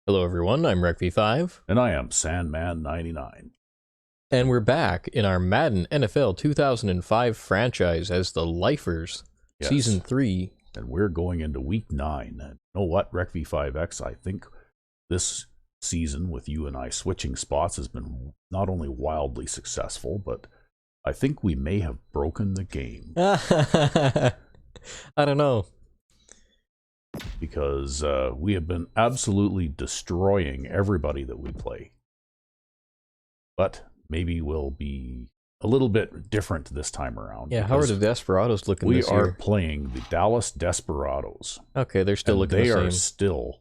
Hello everyone, I'm RecV5. And I am Sandman99. And we're back in our Madden NFL 2005 franchise as the Lifers, Yes. Season 3. And we're going into Week 9. And you know what, RecV5X, I think this season with you and I switching spots has been not only wildly successful, but I think we may have broken the game. I don't know. Because we have been absolutely destroying everybody that we play. But maybe we'll be a little bit different this time around. Yeah, how are the Desperados looking we this year? We are playing the Dallas Desperados. Okay, they're still looking the same. They are still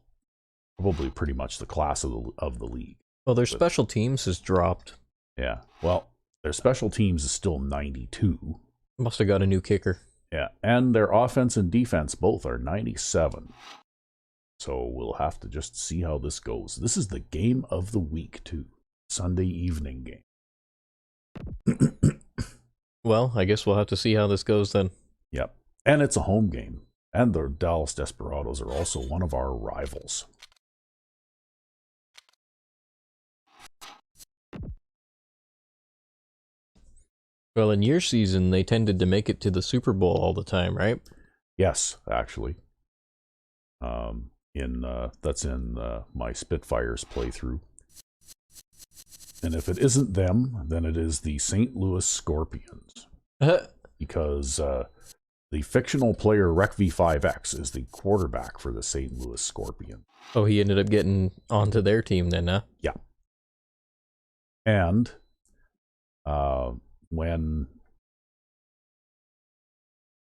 probably pretty much the class of the league. Well, their special teams has dropped. Yeah, well, their special teams is still 92. Must have got a new kicker. Yeah, and their offense and defense both are 97. So we'll have to just see how this goes. This is the game of the week, too. Sunday evening game. Well, I guess we'll have to see how this goes then. Yep, and it's a home game. And the Dallas Desperados are also one of our rivals. Well, in your season, they tended to make it to the Super Bowl all the time, right? Yes, actually. That's in my Spitfires playthrough. And if it isn't them, then it is the St. Louis Scorpions. Because the fictional player RecV5X is the quarterback for the St. Louis Scorpions. Oh, he ended up getting onto their team then, huh? Yeah. And when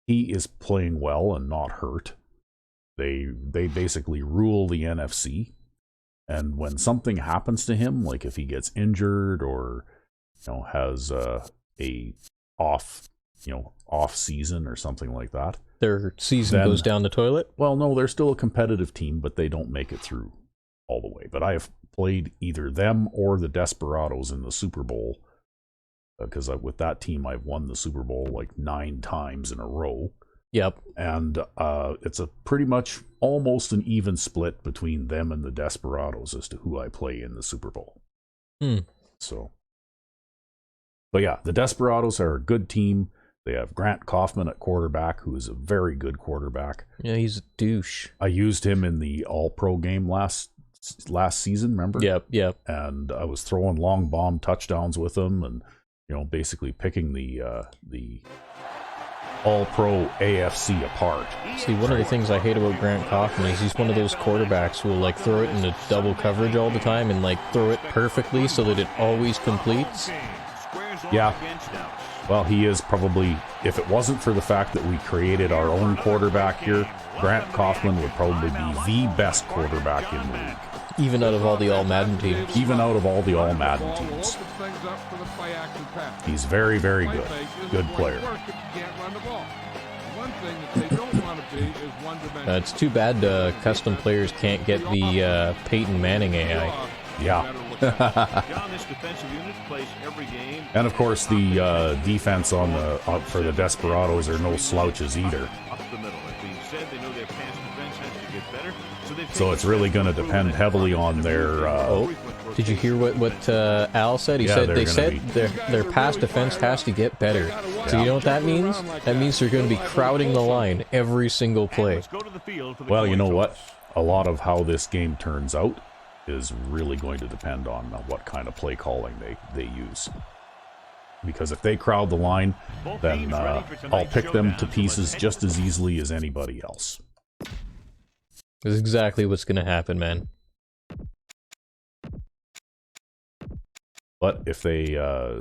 he is playing well and not hurt, they basically rule the NFC. And when something happens to him, like if he gets injured or has a off season or something like that, their season goes down the toilet. Well, no, they're still a competitive team, but they don't make it through all the way. But I have played either them or the Desperados in the Super Bowl. Because with that team, I've won the Super Bowl like 9 times in a row. Yep. And it's a pretty much almost an even split between them and the Desperados as to who I play in the Super Bowl. So, but yeah, the Desperados are a good team. They have Grant Kaufman at quarterback, who is a very good quarterback. Yeah, he's a douche. I used him in the All-Pro game last season, remember? Yep. And I was throwing long bomb touchdowns with him and basically picking the All-Pro AFC apart. See, one of the things I hate about Grant Kaufman is he's one of those quarterbacks who will like throw it into double coverage all the time and like throw it perfectly so that it always completes. Yeah. Well, he is probably, if it wasn't for the fact that we created our own quarterback here, Grant Kaufman would probably be the best quarterback in the league. Even out of all the All-Madden teams. Even out of all the All-Madden teams. He's very, very good. Good player. It's too bad custom players can't get the Peyton Manning AI. Yeah. And of course, the defense for the Desperados are no slouches either. So it's really going to depend heavily on their. Did you hear what Al said? He said their pass defense has to get better. Yeah. So you know what that means? That means they're going to be crowding the line every single play. Well, you know what? A lot of how this game turns out is really going to depend on what kind of play calling they use. Because if they crowd the line, then I'll pick them to pieces just as easily as anybody else. That's exactly what's going to happen, man. But if they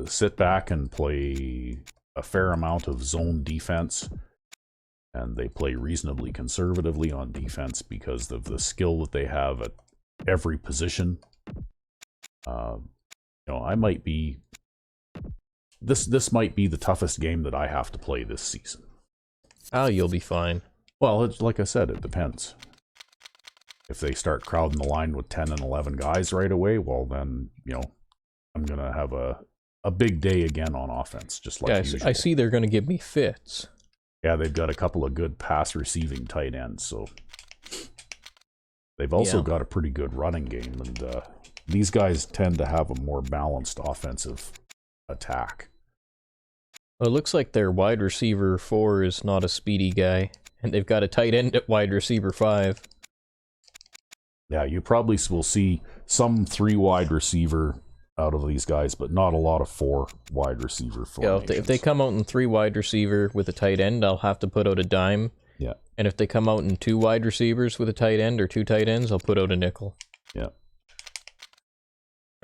sit back and play a fair amount of zone defense, and they play reasonably conservatively on defense because of the skill that they have at every position, I might be... This might be the toughest game that I have to play this season. Oh, you'll be fine. Well, it's like I said, it depends. If they start crowding the line with 10 and 11 guys right away, well then, I'm going to have a big day again on offense, just like usual. I see they're going to give me fits. Yeah, they've got a couple of good pass receiving tight ends, so They've also got a pretty good running game, and these guys tend to have a more balanced offensive attack. Well, it looks like their wide receiver 4 is not a speedy guy, and they've got a tight end at wide receiver 5. Yeah, you probably will see some 3 wide receiver out of these guys, but not a lot of 4 wide receiver formations. Yeah, if they come out in 3 wide receiver with a tight end, I'll have to put out a dime. Yeah. And if they come out in 2 wide receivers with a tight end or 2 tight ends, I'll put out a nickel. Yeah.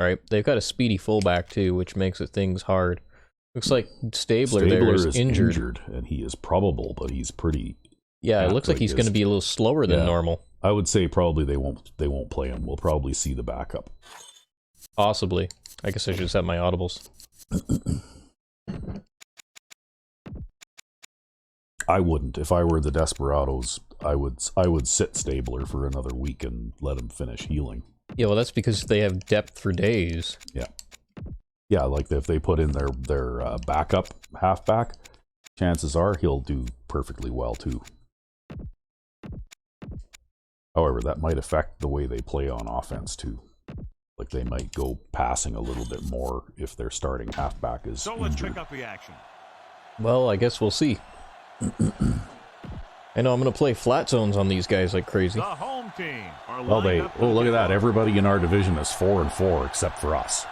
Alright, they've got a speedy fullback too, which makes it things hard. Looks like Stabler there is injured. And he is probable, but he's pretty... Yeah, it looks like he's going to be a little slower than normal. I would say probably they won't play him. We'll probably see the backup. Possibly. I guess I should set my audibles. I wouldn't. If I were the Desperados, I would sit Stabler for another week and let him finish healing. Yeah, well, that's because they have depth for days. Yeah. Yeah, like if they put in their backup halfback, chances are he'll do perfectly well too. However, that might affect the way they play on offense too. Like they might go passing a little bit more if their starting halfback is injured. Let's pick up the action. Well, I guess we'll see. I know I'm going to play flat zones on these guys like crazy. The home team. Well, look at that. Everybody in our division is 4-4 except for us.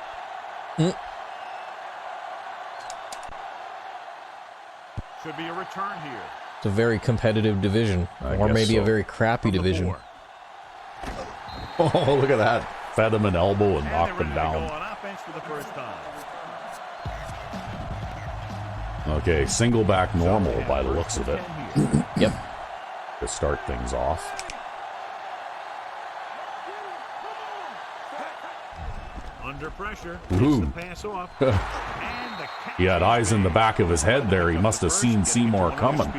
Should be a return here. It's a very competitive division, or maybe a very crappy division. Oh, look at that. Fed him an elbow and knocked him down. On offense for the first time. Okay, single back normal by the looks of it. Yep. To start things off. Under pressure. Ooh. Pass off. He had eyes in the back of his head there. He must have seen Seymour coming.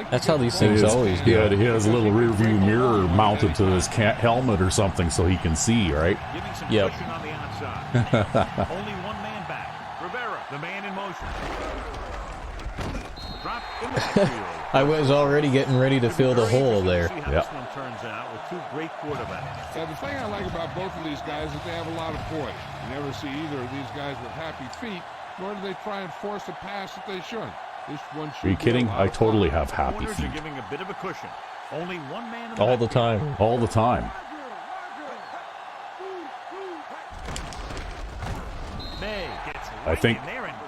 That's how these things always do. Yeah, he has a little rear view mirror mounted to his helmet or something so he can see, right? Yep. Only one man back. Rivera, the man in motion. Drop in the backfield. I was already getting ready to fill the hole there. Yeah. This one turns out with 2 great quarterbacks. Yeah, the thing I like about both of these guys is they have a lot of poise. You never see either of these guys with happy feet, nor do they try and force a pass that they shouldn't. This one should. Are you kidding? I totally have happy Corners feet. are giving a bit of a cushion. Only one man in All the time. All the time. I think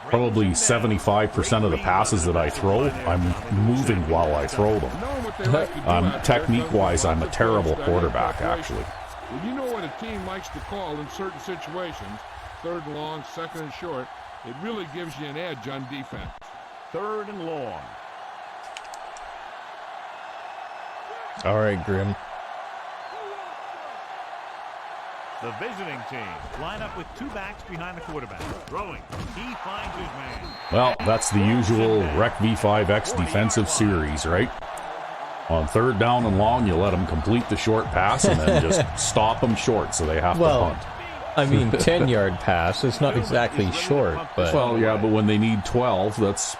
probably 75% of the passes that I throw, I'm moving while I throw them. Technique-wise, I'm a terrible quarterback, actually. Well, you know what a team likes to call in certain situations, 3rd and long, 2nd and short. It really gives you an edge on defense. 3rd and long. All right, Grim. The visiting team line up with 2 backs behind the quarterback. Throwing. He finds his man. Well, that's the usual Rec V5X defensive series, right? On 3rd down and long, you let them complete the short pass and then just stop them short so they have to punt. I mean, 10-yard pass. It's not exactly short, but... Well, yeah, but when they need 12, that's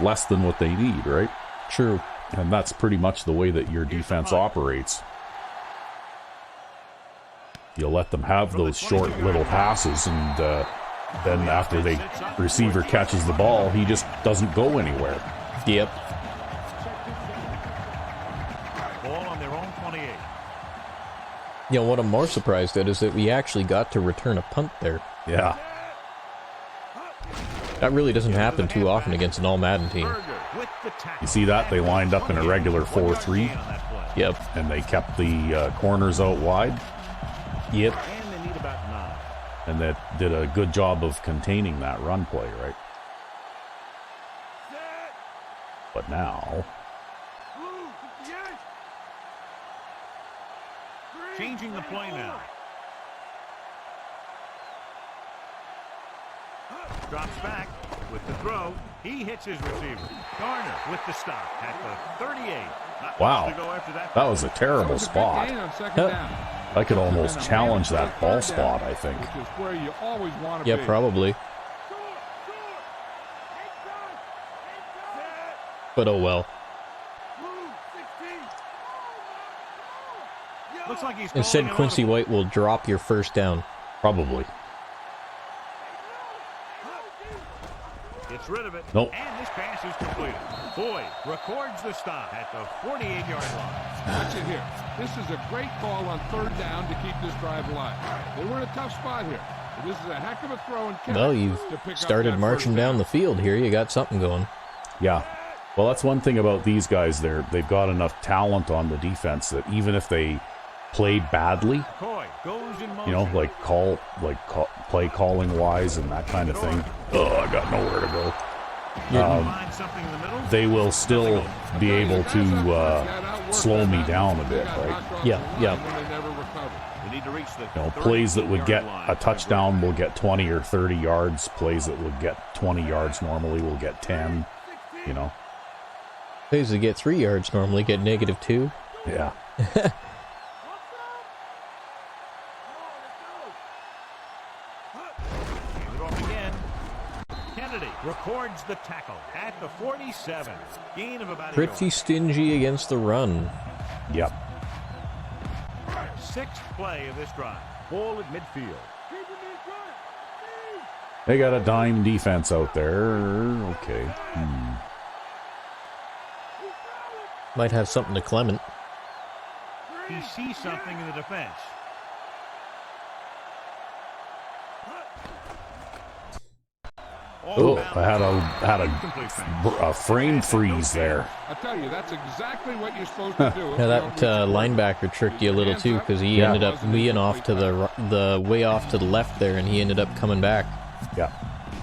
less than what they need, right? True. And that's pretty much the way that your defense operates. You let them have those short little passes, and then after the receiver catches the ball, he just doesn't go anywhere. Yep. Ball on their own 28. You know, what I'm more surprised at is that we actually got to return a punt there. Yeah. That really doesn't happen too often against an all-Madden team. You see that? They lined up in a regular 4-3. Yep. And they kept the corners out wide. Yep. And they need about 9. And that did a good job of containing that run play, right? But now... Changing the play now. Drops back with the throw. He hits his receiver. Garner with the stop at the 38. Wow. That was a terrible spot. I could almost challenge that ball spot, I think. Yeah, probably. But oh well. Looks like he's Instead, Quincy White will drop your first down. Probably. Gets rid of it. Nope. And this pass is completed. Boyd records the stop at the 48-yard line. Watch it here. This is a great call on third down to keep this drive alive. They were in a tough spot here. But this is a heck of a throw and catch. Well, you've to pick up started that marching first down the field here. You got something going. Yeah. Well, that's one thing about these guys. They've got enough talent on the defense that even if they played badly, Goes in motion. you know, like play calling wise and that kind of thing. Oh, I got nowhere to go. Find something in the middle. They will still be able to slow me down a bit, right? Yeah. They never recovered. They need to reach the You know, plays that would get 38-yard a line. touchdown will get 20 or 30 yards. Plays that would get 20 yards normally will get 10. You know? Plays that get 3 yards normally get -2. Yeah. Hand it off again. Kennedy records the tackle at the 47. Gain of about a Pretty yard. stingy against the run. Yep. Sixth play of this drive. Ball at midfield. They got a dime defense out there. Okay. Might have something to Clement. He sees something in the defense. Oh, I had a frame freeze there. I tell you, that's exactly what you're supposed to do. Now that linebacker tricked you a little too, because he ended up being off to the way off to the left there, and he ended up coming back.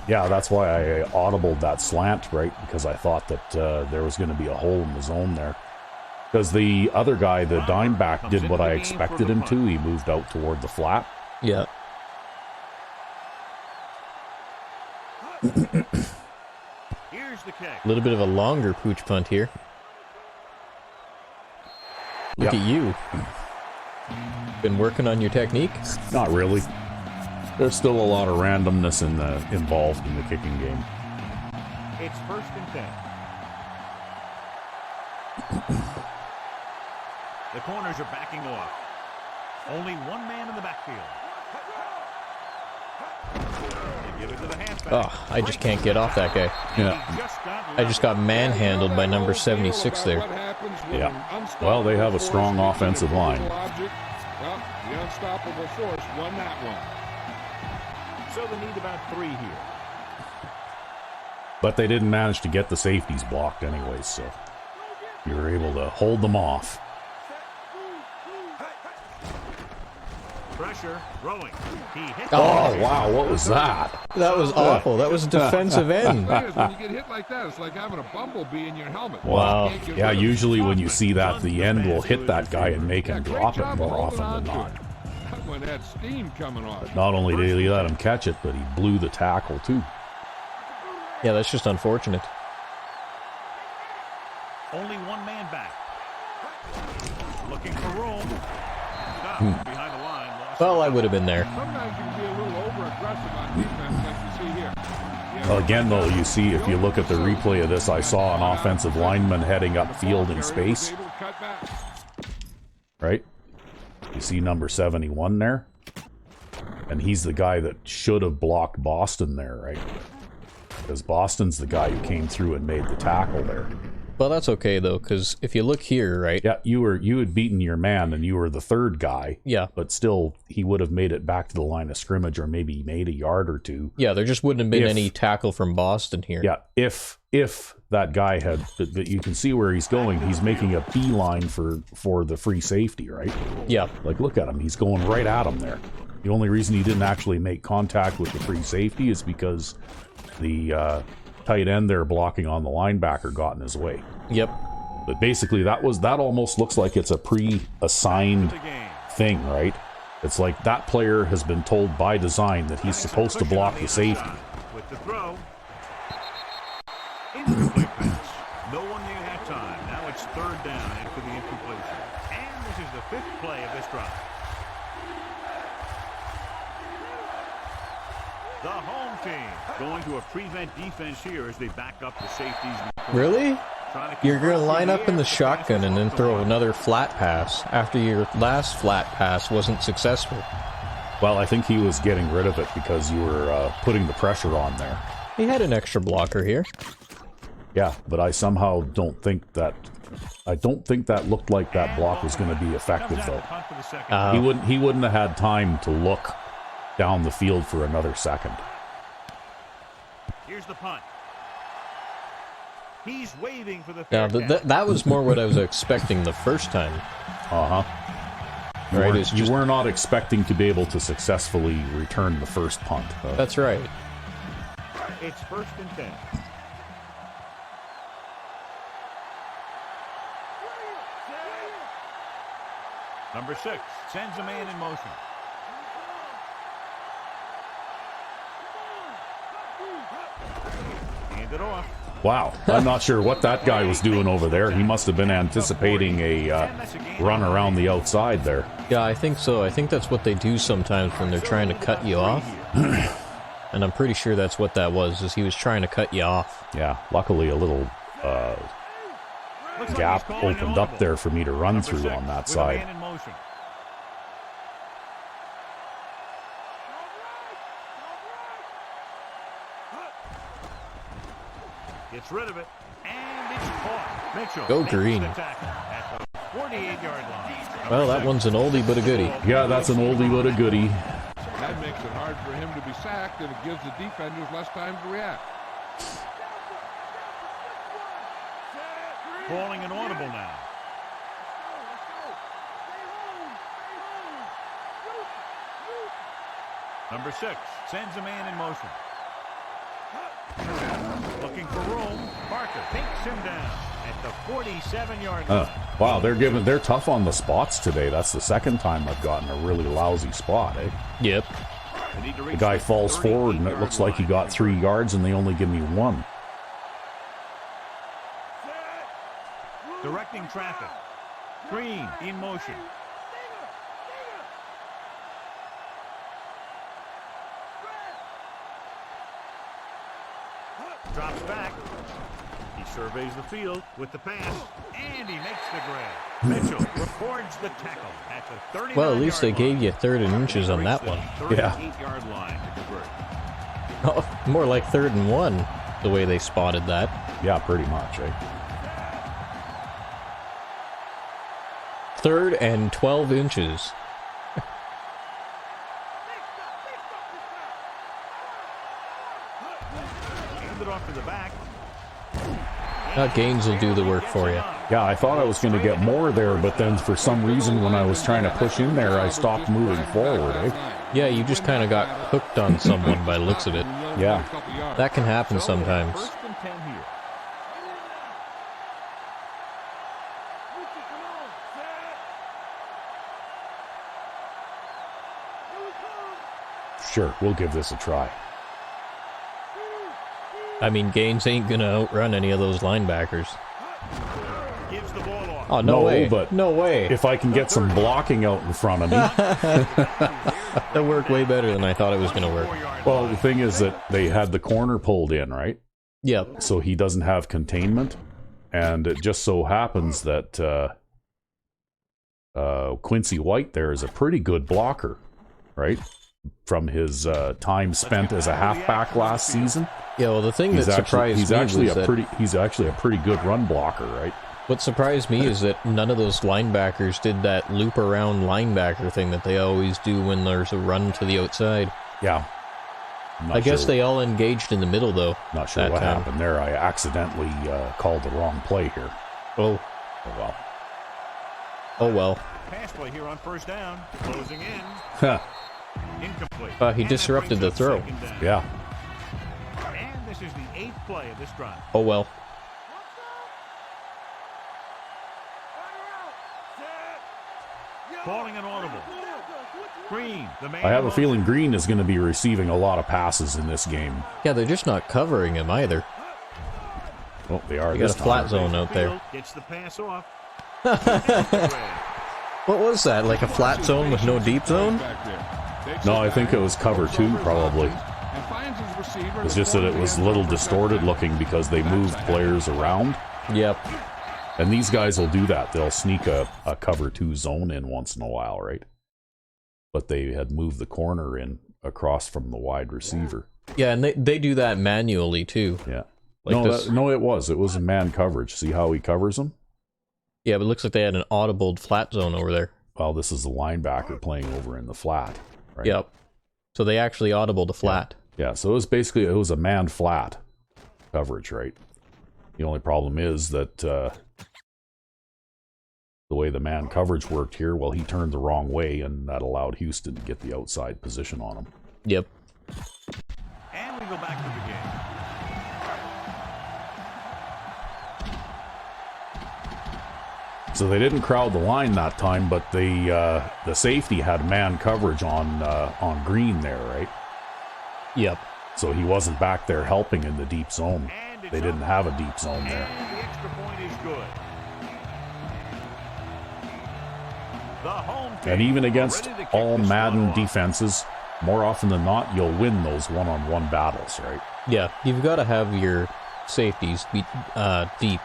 Yeah, that's why I audibled that slant, right? Because I thought that there was going to be a hole in the zone there. Because the other guy, the dime back, did what I expected him to. He moved out toward the flat. Yeah. Here's the kick. A little bit of a longer pooch punt here. Look Yep. at you. Been working on your technique? Not really. There's still a lot of randomness involved in the kicking game. It's 1st and 10. The corners are backing off. Only one man in the backfield. They give it to the halfback. Oh, I just can't get off that guy. Yeah. I just got manhandled by number 76 there. Yeah. Well, they have a strong offensive line. Well, the unstoppable force won that one. So they need about 3 here. But they didn't manage to get the safeties blocked anyways, so you were able to hold them off. Pressure, throwing. He hits Oh, wow, what was that? That was awful. That was a defensive end. When you get hit like that, it's like having a bumblebee in your helmet. Wow. You can't get Yeah, rid of it. usually when you see that, the end will hit that guy and make him Great drop it job more holding often on than to not. it. That one had steam coming off. Not only did he let him catch it, but he blew the tackle too. Yeah, that's just unfortunate. Only one man back. Looking for room. Stop behind the line. Lost Well, I would have been there. Sometimes you can be a little over-aggressive on defense like you see here. Again, though, you see, if you look at the replay of this, I saw an offensive lineman heading upfield in space, Able to cut back. right? You see number 71 there? And he's the guy that should have blocked Boston there, right? Because Boston's the guy who came through and made the tackle there. Well, that's okay, though, because if you look here, right? Yeah, you had beaten your man, and you were the third guy. Yeah. But still, he would have made it back to the line of scrimmage, or maybe made a yard or two. Yeah, there just wouldn't have been If- any tackle from Boston here. Yeah, if that guy had, that you can see where he's going. He's making a beeline for the free safety, right? Yeah. Like, look at him. He's going right at him there. The only reason he didn't actually make contact with the free safety is because the tight end there blocking on the linebacker got in his way. Yep. But basically, that almost looks like it's a pre-assigned thing, right? It's like that player has been told by design that he's supposed to block the safety. With the throw. Incomplete pass. No one near that time. Now it's 3rd down after the incompletion. And this is the 5th play of this drive. The home team going to a prevent defense here as they back up the safeties. Really? You're going to line up in the shotgun and then throw another flat pass after your last flat pass wasn't successful. Well, I think he was getting rid of it because you were putting the pressure on there. He had an extra blocker here. Yeah, but I somehow don't think that... I don't think that looked like that block was going to be effective, though. He wouldn't have had time to look down the field for another second. Here's the punt. He's waving for the Now, that was more what I was expecting the first time. Right, you were not expecting to be able to successfully return the first punt. That's right. It's 1st and 10. Number 6 sends a man in motion. Hand it off. Wow, I'm not sure what that guy was doing over there. He must have been anticipating a run around the outside there. Yeah, I think so. I think that's what they do sometimes when they're trying to cut you off. And I'm pretty sure that's what that was, is he was trying to cut you off. Yeah, luckily a little gap opened up there for me to run through on that side. Gets rid of it, and it's caught. Mitchell Go green. at the 48-yard line. Well, that one's an oldie but a goodie. Yeah, that's an oldie but a goodie. That makes it hard for him to be sacked, and it gives the defenders less time to react. Calling an audible now. Number 6 sends a man in motion. Looking for room. Parker takes him down at the 47-yard line. Wow, they're tough on the spots today. That's the second time I've gotten a really lousy spot, eh? Yep. The guy falls forward and it looks like he got 3 yards and they only give me 1. Directing traffic. Green in motion. Drops back. He surveys the field with the pass, and he makes the grab. Mitchell records the tackle at the 39-yard line. Well, at least they gave you 3rd and inches on that one. Yeah. 38-yard line to convert. Oh, more like 3rd and 1, the way they spotted that. Yeah, pretty much, eh? 3rd and 12 inches. Off to the back. Gaines will do the work for you. Yeah, I thought I was going to get more there, but then for some reason when I was trying to push in there, I stopped moving forward, eh? Yeah, you just kind of got hooked on someone by the looks of it. Yeah. That can happen sometimes. 1st and 10 here. Sure, we'll give this a try. I mean, Gaines ain't gonna outrun any of those linebackers. Gives the ball off. Oh, no way. But no way. if I can get some blocking out in front of me. That worked way better than I thought it was gonna work. Well, the thing is that they had the corner pulled in, right? Yep. So he doesn't have containment. And it just so happens that Quincy White there is a pretty good blocker, right? From his time spent as a halfback last season. Yeah, well, the thing that surprised me was he's actually a pretty good run blocker, right? What surprised me is that none of those linebackers did that loop around linebacker thing that they always do when there's a run to the outside. Yeah. I guess they all engaged in the middle, though. Not sure what happened there. I accidentally called the wrong play here. Oh. Oh, well. Oh, well. Pass play here on 1st down. Closing in. Incomplete. He disrupted the throw. Yeah. And this is the 8th play of this drive. Oh, well. Calling an audible. Green, the man. I have a feeling Green is going to be receiving a lot of passes in this game. Yeah, they're just not covering him either. Oh, they are. You got a flat zone out there. Gets the pass off. What was that? Like a flat zone with no deep zone? No, I think it was cover 2, probably. It's just that it was a little distorted looking because they moved players around. Yep. And these guys will do that. They'll sneak a cover 2 zone in once in a while, right? But they had moved the corner in across from the wide receiver. Yeah, and they do that manually too. Yeah. Like it was a man coverage. See how he covers them? Yeah, but it looks like they had an audible flat zone over there. Well, this is the linebacker playing over in the flat, right? Yep. So they actually audible the flat. Yeah, so it was a man flat coverage, right? The only problem is that the way the man coverage worked here, well, he turned the wrong way, and that allowed Houston to get the outside position on him. Yep. And we go back to the game. So they didn't crowd the line that time, but the safety had man coverage on Green there, right? Yep. So he wasn't back there helping in the deep zone. They didn't have a deep zone there. And the extra point is good. The home team And even against ready to kick all this Madden one off. defenses, more often than not, you'll win those one-on-one battles, right? Yeah, you've got to have your safeties be deep.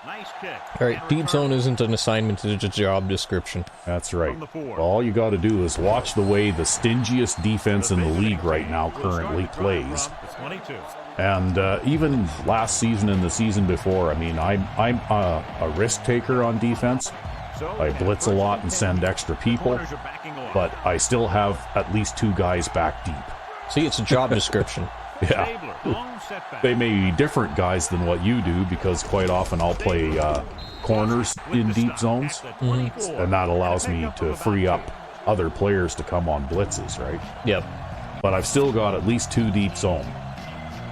Nice kick. All right, deep zone isn't an assignment, it's a job description. That's right. From the 4. All you got to do is watch the way the stingiest defense in the league right now currently plays. The 22. And even last season and the season before, I mean, I'm a risk taker on defense. So I blitz a lot and send extra people, corners are backing off. but I still have at least 2 guys back deep. See, it's a job description. Yeah. Stabler, long setback. They may be different guys than what you do, because quite often I'll play corners in deep zones, and that allows me to free up other players to come on blitzes, right? Yep. But I've still got at least 2 deep zone,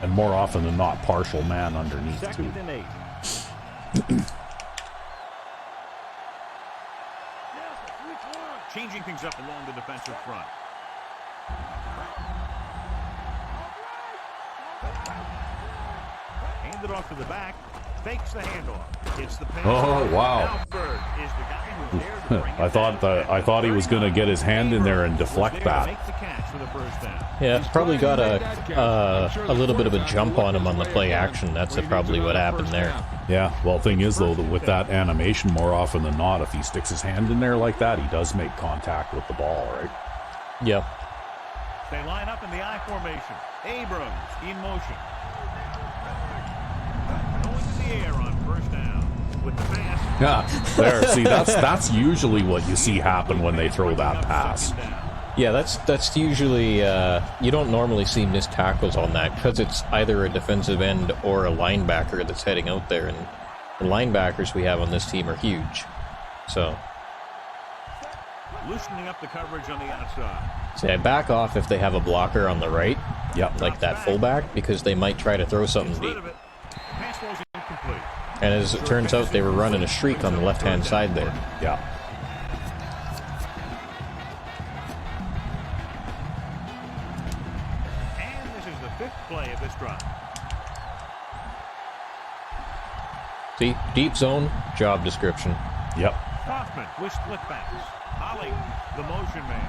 and more often than not, partial man underneath too. 2nd and 8. Changing things up along the defensive front. Hand it off to the back. Fakes the handoff. Gets the pass. Oh, wow. Alford is the guy who dared to bring it I thought he was going to get his hand in there and deflect that. Make the catch for the first down. Yeah, it's probably got a little bit of a jump on him on the play action. That's probably what happened there. Yeah, well, thing is, though, that with that animation, more often than not, if he sticks his hand in there like that, he does make contact with the ball, right? Yep. They line up in the I formation. Abrams in motion. Going to the air on first down with the pass. Yeah, there. See, that's usually what you see happen when they throw that pass. Yeah, that's usually, you don't normally see missed tackles on that, because it's either a defensive end or a linebacker that's heading out there, and the linebackers we have on this team are huge. So, Loosening up the coverage on the outside. say I back off if they have a blocker on the right, Yep. like that fullback, because they might try to throw something Rid deep. of it. Pass was incomplete. And as it turns out, they were running a streak on the left-hand side there. Yeah. And this is the 5th play of this drive. See, deep zone, job description. Yep. Hoffman with split backs. Holly, the motion man.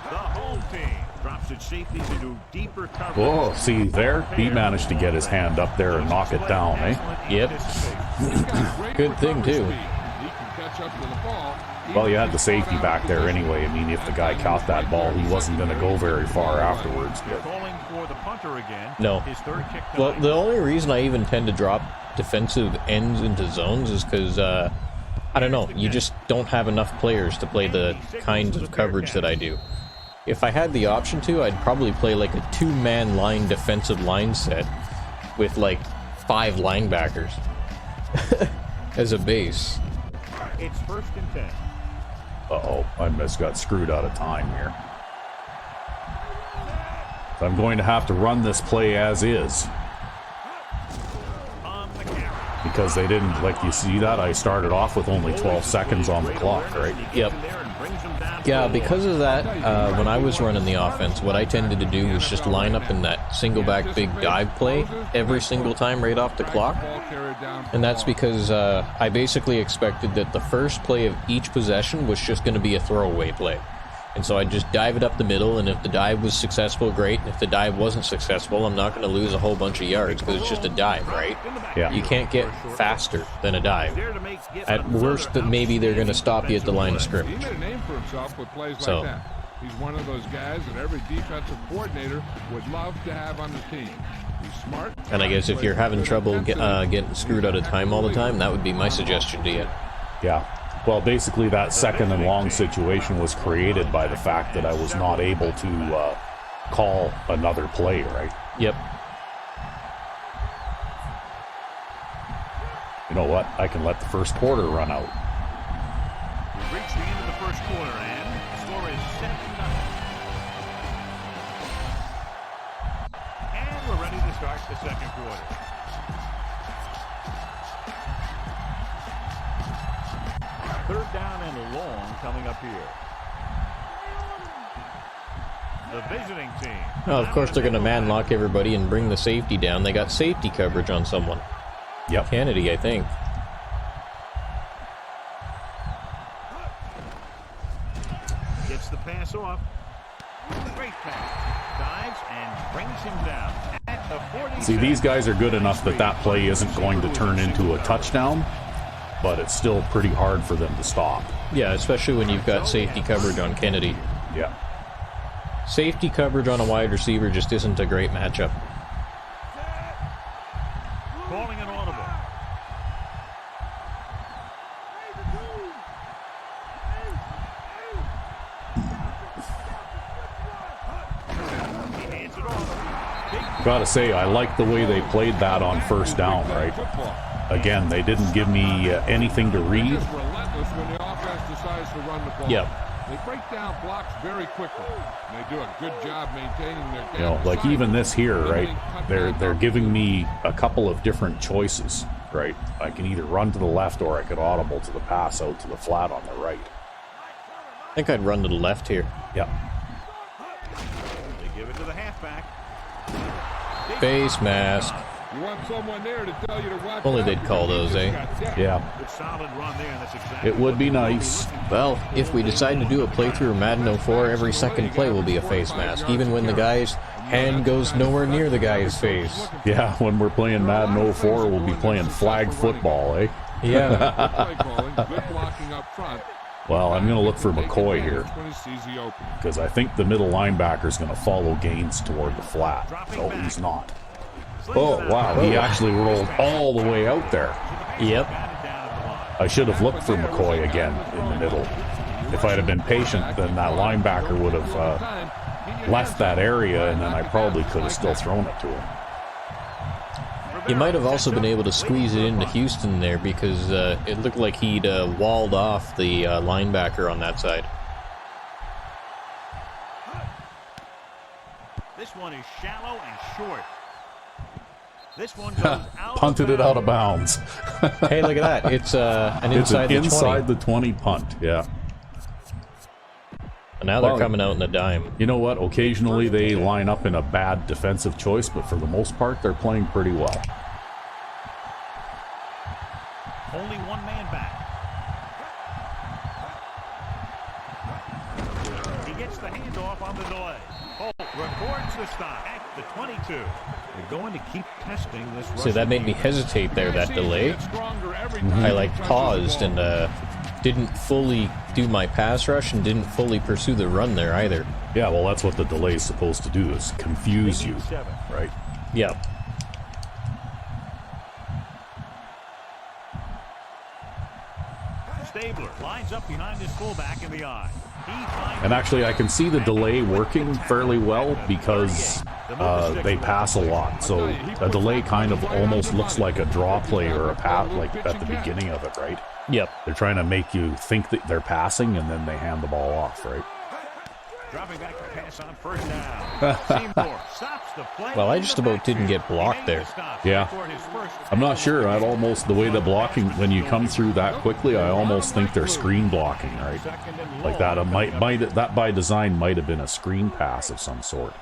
The home team drops its safeties into deeper coverage. Whoa, see there? He managed to get his hand up there and knock it down, eh? Yep. Good thing, too. He can catch up to the ball. Well, you had the safety back there anyway. I mean, if the guy caught that ball, he wasn't going to go very far afterwards. But Calling for the punter again. No. His 3rd kick Well, tonight. the only reason I even tend to drop defensive ends into zones is because, I don't know, you just don't have enough players to play the kinds of coverage that I do. If I had the option to, I'd probably play like a 2-man line defensive line set with like 5 linebackers as a base. It's 1st and 10. uh-oh, I just got screwed out of time here. So I'm going to have to run this play as is. On the carry. Because they didn't, like, you see that? I started off with only 12 seconds on the clock, right? Yep. Yeah, because of that, when I was running the offense, what I tended to do was just line up in that single back big dive play every single time right off the clock. And that's because I basically expected that the first play of each possession was just going to be a throwaway play. And so I just dive it up the middle, and if the dive was successful, great. And if the dive wasn't successful, I'm not going to lose a whole bunch of yards because it's just a dive, right? Yeah. You can't get faster than a dive. At worst, that maybe they're going to stop you at the line of He scrimmage. made a name for himself with plays So- like that. He's one of those guys that every defensive coordinator would love to have on the team. He's smart. And I guess if you're having trouble getting screwed out of time all the time, that would be my suggestion to you. Yeah. Well, basically that second and long situation was created by the fact that I was not able to call another play, right? Yep. You know what? I can let the first quarter run out. We've reached the end of the first quarter, and the score is 7-0. And we're ready to start the second quarter. Third down and long coming up here. The visiting team. Oh, of course they're going to man lock everybody and bring the safety down. They got safety coverage on someone. Yep. Kennedy, I think. Gets the pass off. Great pass. Dives and brings him down at the 40. See, these guys are good enough that that play isn't going to turn into a touchdown, but it's still pretty hard for them to stop. Yeah, especially when you've got safety coverage on Kennedy. Yeah. Safety coverage on a wide receiver just isn't a great matchup. Calling an audible. He hands it off. Gotta say, I like the way they played that on first down, right? Again, they didn't give me anything to read. Just relentless when the offense decides to run the ball. Yep. They break down blocks very quickly. And they do a good job maintaining their game. You know, like even this here, right? They're giving me a couple of different choices, right? I can either run to the left or I could audible to the pass out to the flat on the right. I think I'd run to the left here. Yep. They give it to the halfback. Face mask. You want someone there to tell you to watch Only out they'd call because those, he eh? just got Yeah. Good solid run there, and that's exactly It would be nice. Well, if we decide to do a playthrough of Madden 04, every second play will be a face mask, even when the guy's hand goes nowhere near the guy's face. Yeah, when we're playing Madden 04, we'll be playing flag football, eh? Yeah. Play calling, good blocking up front. Well, I'm going to look for McCoy here, When he sees the opening. because I think the middle linebacker's going to follow Gaines toward the flat. No, he's not. Oh, wow, he actually rolled all the way out there. Yep. I should have looked for McCoy again in the middle. If I'd have been patient, then that linebacker would have left that area, and then I probably could have still thrown it to him. You might have also been able to squeeze it into Houston there because it looked like he'd walled off the linebacker on that side. This one is shallow and short. This one goes out. Punted it out of bounds. Hey, look at that. It's an It's inside an the 20. inside the 20 punt, yeah. And now they're Well, coming out in a dime. You know what? Occasionally they line up in a bad defensive choice, but for the most part, they're playing pretty well. Only one man back. He gets the handoff on the delay. Holt records the stop at the 22. They're going to keep testing this. See, that made me hesitate there, that delay. I like paused and didn't fully do my pass rush and didn't fully pursue the run there either. Yeah, well, that's what the delay is supposed to do, is confuse you, right? Yeah. Stabler lines up behind his fullback in the eye. And actually, I can see the delay working fairly well because they pass a lot. So a delay kind of almost looks like a draw play or a pass, like at the beginning of it, right? Yep. They're trying to make you think that they're passing, and then they hand the ball off, right? Dropping back to pass on first down. Seymour stops the play. Well, I just about didn't get blocked there. Yeah. I'm not sure. I'd almost, the way the blocking, when you come through that quickly, I almost think they're screen blocking, right? Like that. That by design might have been a screen pass of some sort.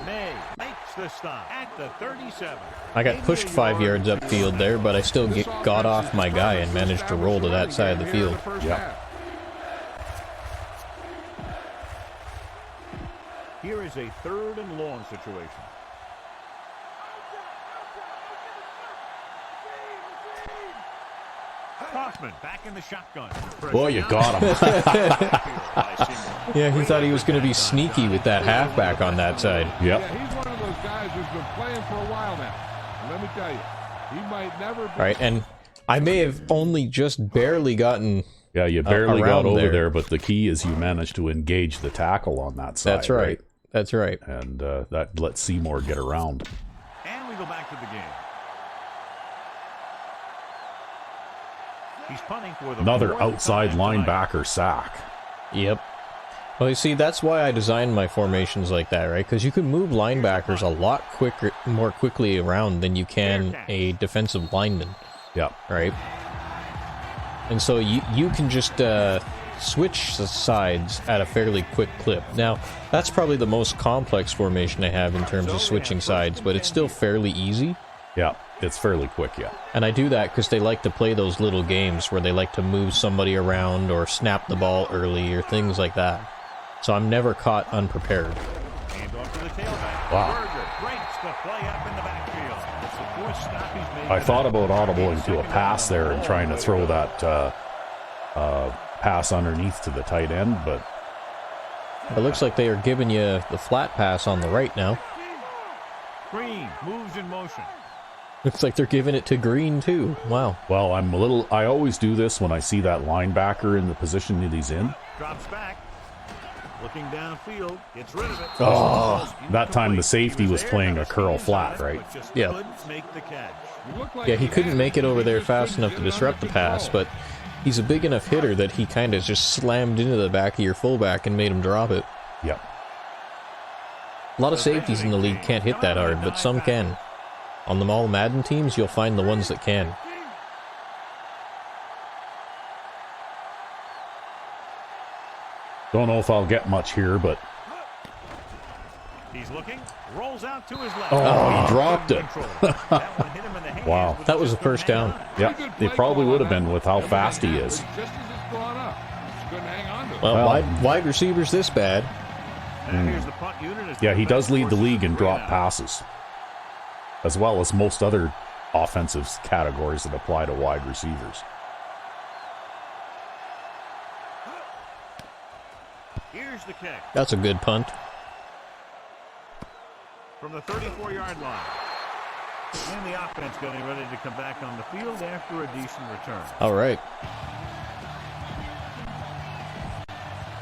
May makes the the stop at the 37. I got pushed 5 yards upfield there, but I still got off my guy and managed to roll to that side of the field. Yep. Here is a 3rd and long situation. Hoffman back in the shotgun. Boy, you got him. Yeah, he thought he was going to be sneaky with that halfback on that side. Yep. Yeah, he's one of those guys who's been playing for a while now. And let me tell you, he might never be. Right, and I may have only just barely gotten... Yeah, you barely got around over there, but the key is you managed to engage the tackle on that side. That's right. That's right. And that lets Seymour get around. And we go back to the game. He's punting for the Another outside linebacker sack. Yep. Well, you see, that's why I designed my formations like that, right? Because you can move linebackers a lot more quickly around than you can a defensive lineman, Yep. right? And so you can just switch the sides at a fairly quick clip. Now, that's probably the most complex formation I have in terms of switching sides, but it's still fairly easy. Yeah, it's fairly quick, yeah. And I do that because they like to play those little games where they like to move somebody around or snap the ball early or things like that. So I'm never caught unprepared. Hand off to the tailback. Wow. Berger breaks the play up in the backfield. It's the fourth stop he's made. I thought about audibling to a pass there and trying to throw that pass underneath to the tight end, but... It looks like they are giving you the flat pass on the right now. Green moves in motion. Looks like they're giving it to Green, too. Wow. Well, I always do this when I see that linebacker in the position that he's in. Drops back. Looking downfield. Gets rid of it. Oh, that time the safety was playing a curl flat, right? Yeah. Couldn't make the catch. Yeah, he couldn't make it over there fast enough to disrupt the pass, but he's a big enough hitter that he kind of just slammed into the back of your fullback and made him drop it. Yep. A lot of safeties in the league can't hit that hard, but some can. On the all Madden teams, you'll find the ones that can. Don't know if I'll get much here, but... He's looking. Rolls out to his left. Oh, he dropped it. That one hit him in the hands, Wow. but That was a just couldn't first hang down. on. Yep, it probably would have been with how fast he is. Just as it's gone up, just couldn't hang on to it. Well, Well- wide receivers this bad. And here's the punt unit as Yeah, he does lead the forces league in three drop down. passes, as well as most other offensive categories that apply to wide receivers. Here's the kick That's a good punt. from the 34-yard line. And the offense getting ready to come back on the field after a decent return. All right.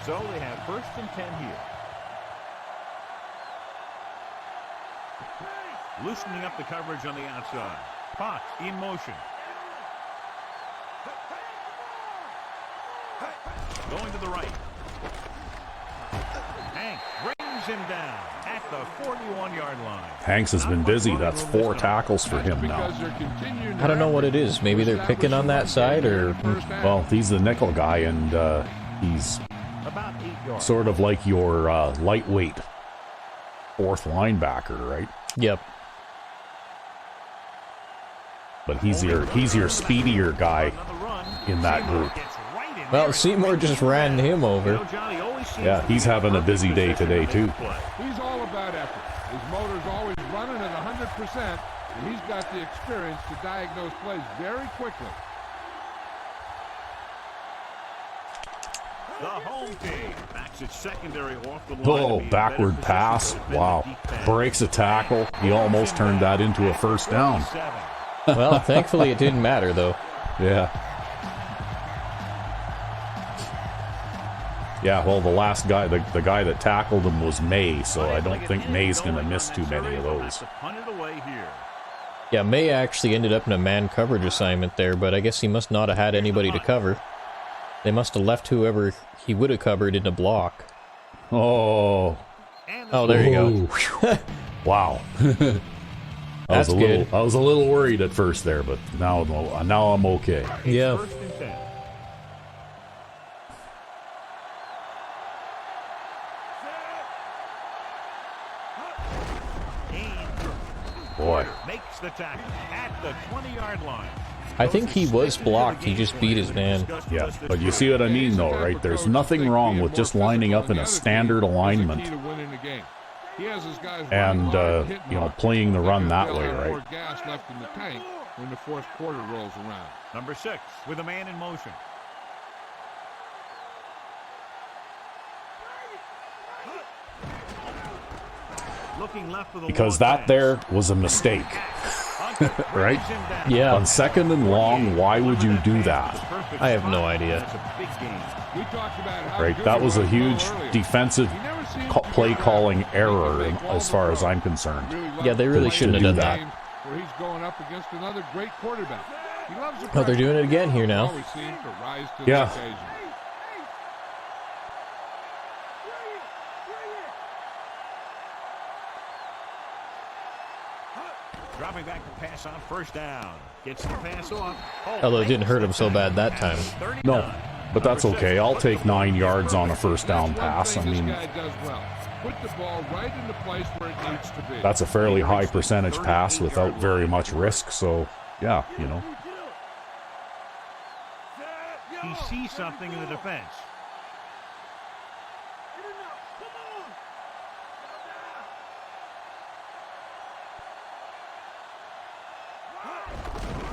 So they have 1st and 10 here. Loosening up the coverage on the outside. Potts in motion. Going to the right. Hank brings him down at the 41-yard line. Hanks has been busy. That's 4 tackles for him now. Because they're continuing I don't know what it is. Maybe they're picking on that side, or... Well, he's the nickel guy, and he's About 8 yards. sort of like your lightweight 4th linebacker, right? Yep. But he's your speedier guy Another run. in that group. Gets right in Well, there. Seymour just ran him You over. know, Johnny always seems Yeah, to be he's in having a perfect busy day position today, to too. make the play. He's all about effort. His motor's always running at 100%, and he's got the experience to diagnose plays very quickly. The home team backs its secondary off the line. Oh, to be in backward better pass. position to defend Wow. the deep pass. Breaks a tackle. He almost turned that into a first down. 47. Well, thankfully it didn't matter, though. Yeah. Yeah, well, the last guy, the guy that tackled him was May, so I don't think May's going to miss too many of those. To punt it away here. Yeah, May actually ended up in a man coverage assignment there, but I guess he must not have had anybody to cover. They must have left whoever he would have covered in a block. Oh. And the Oh, there you go. go. Wow. I was That's good. I was a little worried at first there, but now I'm okay. Yeah. 1st and 10. Gain Boy. Makes the tackle at the 20-yard line. I think he was blocked. He just beat his man. Yeah, but you see what I mean, though, right? There's nothing wrong with just lining up in a standard alignment and, you know, playing the run that way, right? Gas left in the tank when the fourth quarter rolls around. Number 6 with a man in motion. Looking left for the Because that there was a mistake, right? Yeah. On 2nd and long, why would you do that? I have no idea. Right, that was a huge defensive play calling error as far as I'm concerned. Yeah, they really shouldn't have done that. Where he's going up against another great quarterback. He loves the Oh, they're doing it again here now. Always seems to rise to the Yeah. occasion. Dropping back to pass on first down. Gets the pass off. Although it didn't hurt him so bad that time. No, but that's okay. I'll take 9 yards on a first down pass. I mean, Put the ball right in the place where it needs to be. that's a fairly high percentage pass without very much risk. So, yeah, you know. He sees something in the defense.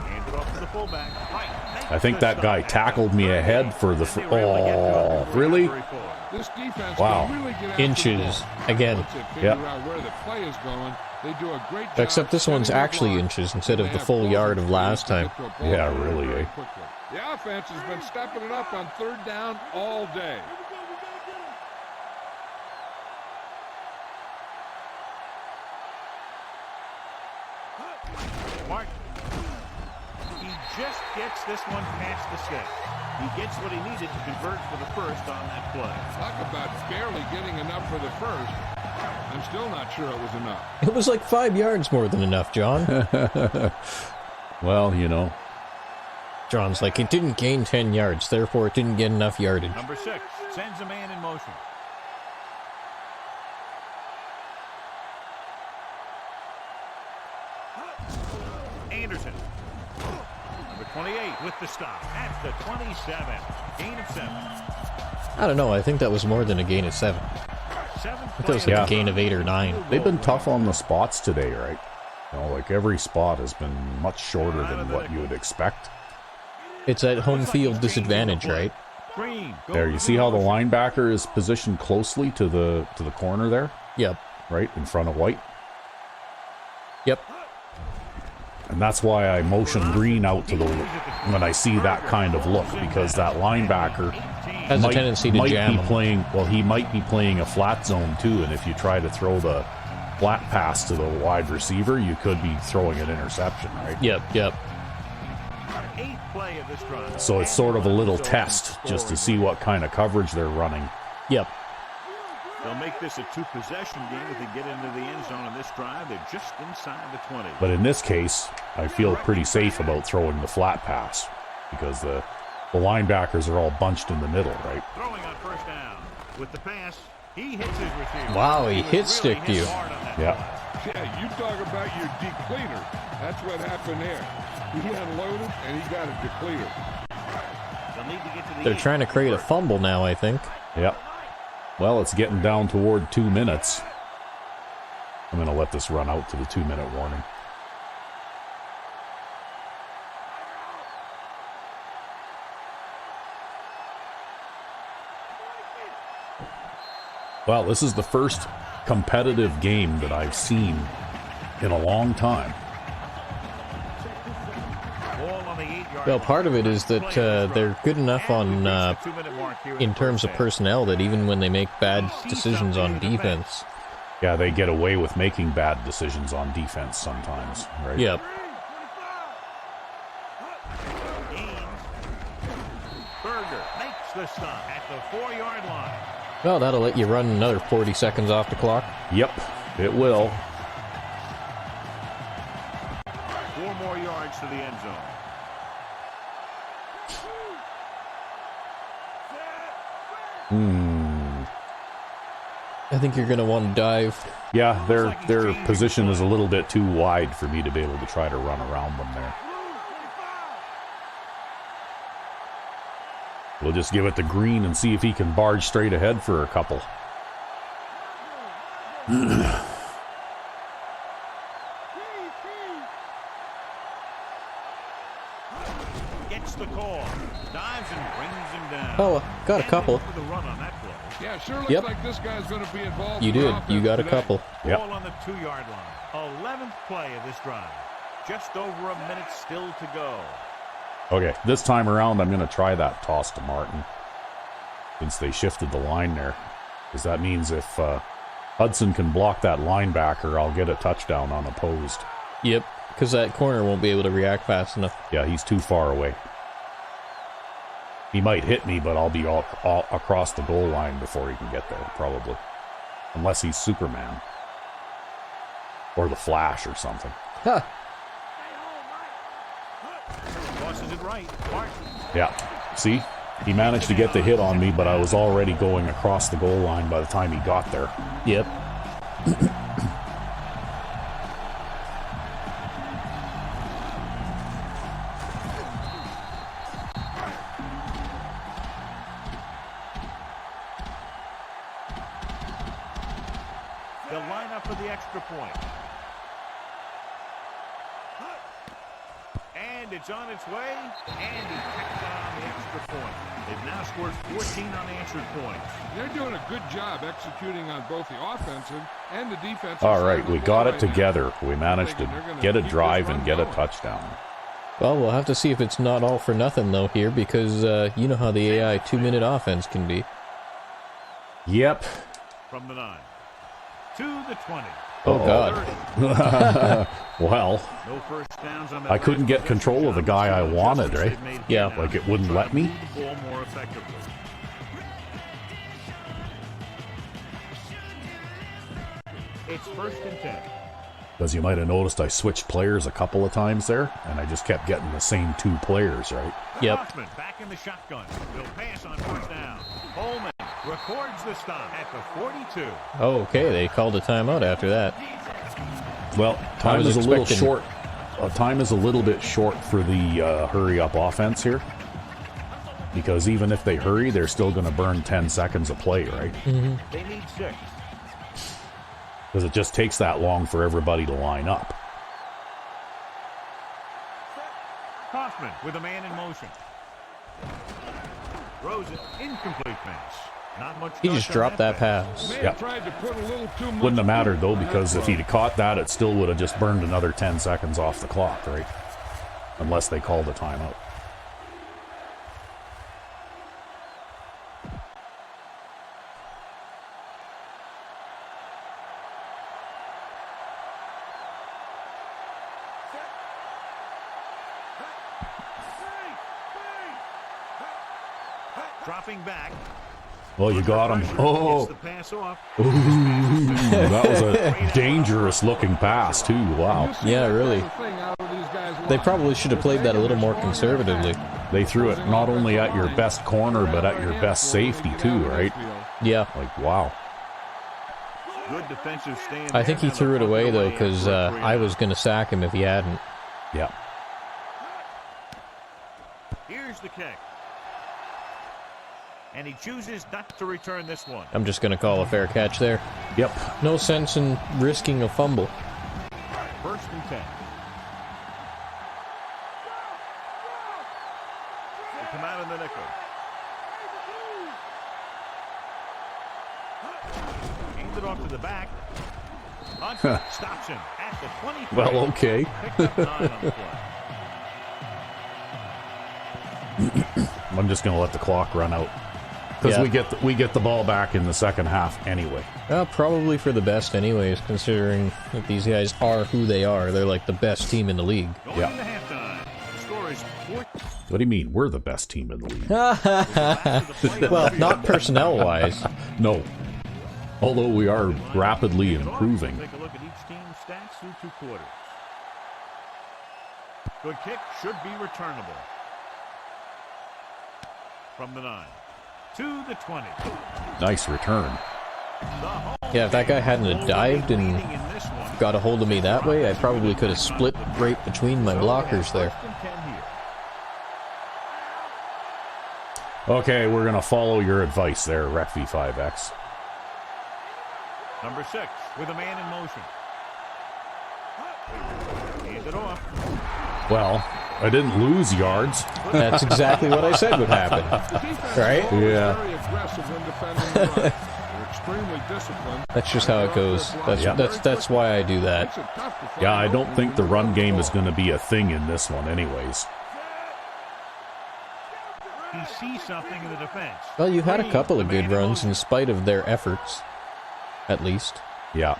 Handed off to the fullback. I think that guy tackled me ahead for the... Oh, really? This defense Wow. can really get after Inches the ball. again. Once they figure Yeah. out where the play is going, they do a great job Except this one's setting the actually block. inches instead of They the have full both yard of teams last to time. get to a ball Yeah, game really, very eh? quickly. The offense has been stepping it up on third down all day. Mark. He just gets this one past the stick. He gets what he needed to convert for the first on that play. Talk about barely getting enough for the first. I'm still not sure it was enough. It was like 5 yards more than enough, John. Well, you know. John's like, it didn't gain 10 yards, therefore it didn't get enough yardage. Number 6 sends a man in motion. Anderson. Number 28 with the stop at the 27. Gain of 7. I don't know, I think that was more than a gain of 7. I thought it was like Yeah. a gain of 8 or 9. They've been tough on the spots today, right? You know, like every spot has been much shorter than what you would expect. It's at home field disadvantage, right? Green. There, you see how the linebacker is positioned closely to the corner there, Yep. right in front of White, Yep. and that's why I motion Green out to the when I see that kind of look, because that linebacker Has a tendency to jam be him. playing. Well, he might be playing a flat zone too, and if you try to throw the flat pass to the wide receiver, you could be throwing an interception, right? Yep, yep. 8th play of this drive. So it's sort of a little test just to see what kind of coverage they're running. Yep. They'll make this a 2-possession game if they get into the end zone on this drive. They're just inside the 20. But in this case, I feel pretty safe about throwing the flat pass because the linebackers are all bunched in the middle, right? Throwing on first down. With the pass, he hits his receiver. Wow, he was hit sticked hit you. hard on that Yeah. play. Yeah, you talk about your depleter. That's what happened there. He unloaded and he got a depleter. They'll need to get to the They're 8. trying to create a fumble now, I think. Yep. Well, it's getting down toward 2 minutes. I'm going to let this run out to the 2-minute warning. Well, this is the first competitive game that I've seen in a long time. Ball on the 8-yard Well, line. part of it is that they're good enough on And we've reached the 2-minute mark here in the terms first of half. personnel that even when they make bad decisions on defense. Yeah, they get away with making bad decisions on defense sometimes, right? Yep. Gaines. Berger makes the stop at the 4-yard line. Well, that'll let you run another 40 seconds off the clock. Yep, it will. 4 more yards to the end zone. think you're going to want to dive. Yeah, their position is a little bit too wide for me to be able to try to run around them there. We'll just give it to Green and see if he can barge straight ahead for a couple. Gets the call. Dives and brings him down. Oh, got a couple. For the run on that play. Yeah, sure looks Yep. like this guy's going to be involved. You in the did. offense You got a today. couple. Yep. Ball on the 2-yard line. 11th play of this drive. Just over a minute still to go. Okay, this time around I'm going to try that toss to Martin. Since they shifted the line there. Because that means if Hudson can block that linebacker, I'll get a touchdown unopposed. Yep, because that corner won't be able to react fast enough. Yeah, he's too far away. He might hit me, but I'll be all across the goal line before he can get there, probably. Unless he's Superman. Or the Flash or something. Huh. Tosses it right. Martin. Yeah, see? He managed to get the hit on me, but I was already going across the goal line by the time he got there. Yep. They'll line up for the extra point. And it's on its way. And he picks it on the extra point. They've now scored 14 unanswered points. They're doing a good job executing on both the offensive and the defensive. All side right, of the we ball got it right now. together. We managed to get a drive and get a touchdown. Well, we'll have to see if it's not all for nothing, though, here, because you know how the AI 2-minute offense can be. Yep. From the 9 to the 20. Oh, God. 30. Well, No first downs on that I couldn't get control of the guy I wanted, right? Yeah. Like it wouldn't let me. The ball more effectively. It's 1st and 10. Because you might have noticed I switched players a couple of times there, and I just kept getting the same 2 players, right? Yep. Hoffman back in the shotgun. He'll pass on 1st down. Holman records the stop at the 42. Oh, okay, they called a timeout after that. Well, time was is a little expecting- short. Time is a little bit short for the hurry-up offense here. Because even if they hurry, they're still going to burn 10 seconds of play, right? They need 6. Because it just takes that long for everybody to line up. Hoffman with a man in motion. Throws it. Incomplete pass. Not much. He just touch on dropped that pass. May have Yep. tried to put a little too much Wouldn't have mattered, though, on that because if throw. he'd caught that, it still would have just burned another 10 seconds off the clock, right? Unless they called a timeout. Dropping back. Well, you got him. Oh, Gets the pass off. that was a dangerous-looking pass, too. Wow. You see Yeah, that really. kind of thing out of these guys' They line. probably should have played that a little more conservatively. They threw it not only at your best corner, but at your best safety, too, right? Yeah. Like, wow. Good defensive stand. I think he there. threw it away, though, because for a I was going to sack him if he hadn't. Yeah. Here's the kick. And he chooses not to return this one. I'm just going to call a fair catch there. Yep. No sense in risking a fumble. 1st and 10. They come out in the nickel. Hands it off to the back. Hunt stops him at the 23. Well, okay. Picked up 9 on the play. I'm just going to let the clock run out. Because Yeah. we get the ball back in the second half anyway. Probably for the best anyways, considering that these guys are who they are. They're like the best team in the league. Going Yeah. into halftime. The score is 4. What do you mean? We're the best team in the league. Well, not personnel-wise. No. Although we are rapidly improving. Take a look at each team's stats through 2 quarters. Good kick should be returnable. From the 9 to the 20. Nice return. Yeah, if that guy hadn't have dived and got a hold of me that way, I probably could have split right between my blockers there. Okay, we're going to follow your advice there, Rec V5X. Number 6 with a man in motion. Hand it off. Well, I didn't lose yards. That's exactly what I said would happen. Right? Yeah. Very aggressive when defending the run. They're extremely disciplined. That's just how it goes. That's why I do that. Makes it tough to find Yeah, I don't openings think the in run game is football. going to be a thing in this one anyways. He sees something in the defense. Well, you had a couple of good runs in spite of their efforts, at least. Yeah.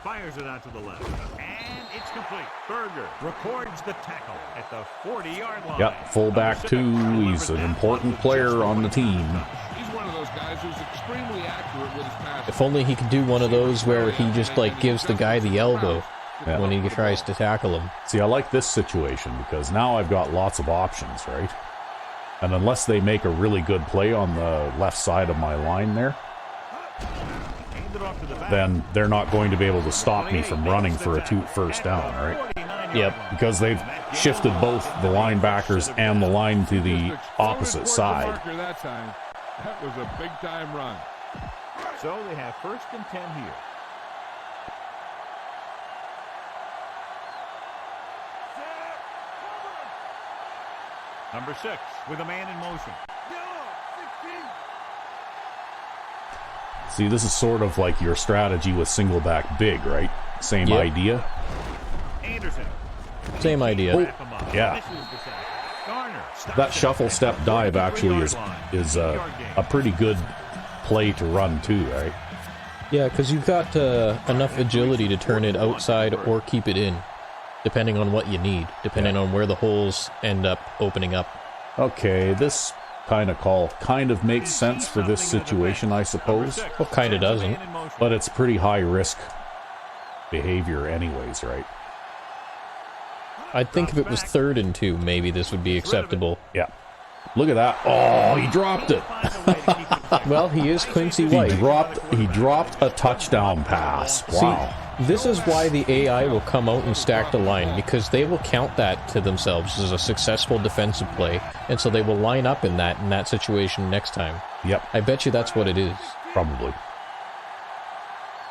Fires it out to the left. And it's complete. Berger records the tackle at the 40-yard line. Yep, fullback too. He's an important player on the team. He's one of those guys who's extremely accurate with his passes. If only he could do one of those where he just, like, gives the guy the elbow when he tries to tackle him. See, I like this situation because now I've got lots of options, right? And unless they make a really good play on the left side of my line there, Hand it off to the back. then they're not going to be able to stop me from running for a first down, right? Yep. Because they've shifted both the linebackers and the line to the opposite side. Marker that time. That was a big-time run. So they have 1st and 10 here. Number 6 with a man in motion. See, this is sort of like your strategy with single back big, right? Same Yep. idea. Anderson. Same idea. Oh, Wrap him up. yeah. Misses the sack. Garner stops That it shuffle at step the dive actually 43-yard is line. a 8-yard gain. a pretty good play to run too, right? Yeah, because you've got enough agility to turn it outside or keep it in, depending on what you need, depending on where the holes end up opening up. Okay, this kind of call kind of makes sense for this situation, I suppose, Well, kind of doesn't. but it's pretty high risk behavior anyways, right? I'd think if it was 3rd and 2, maybe this would be acceptable. Yeah. Look at that. Oh, he dropped it. Well, he is Quincy He White. dropped a touchdown pass. Wow. See, this is why the AI will come out and stack the line, because they will count that to themselves as a successful defensive play, and so they will line up in that situation next time. Yep, I bet you that's what it is. probably.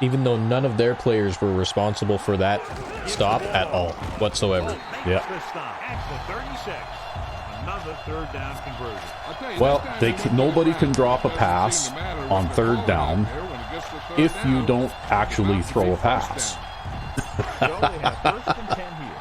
Even though none of their players were responsible for that stop at all, whatsoever. Yeah. The stop at the 36. Another 3rd down conversion. I'll tell you, Well, this they guy's can, nobody can drop a doesn't pass seem to matter on what the 3rd call down is out there when it gets to 3rd if you down. don't actually It's throw a about to be first pass. So down. they have 1st and 10 here.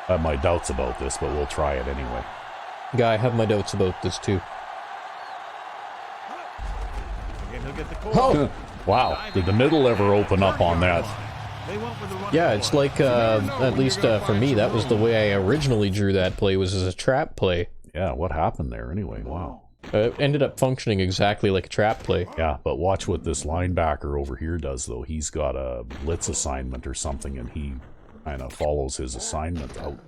I have my doubts about this, but we'll try it anyway. Yeah, I have my doubts about this too. Again, he'll get the call. Wow, did the middle ever open up on that? They went with the run Yeah, play. it's like, at least for me, that was the way I originally drew that play, was as a trap play. Yeah, what happened there anyway? Wow. It ended up functioning exactly like a trap play. Yeah, but watch what this linebacker over here does, though. He's got a blitz assignment or something, and he kind of follows his assignment out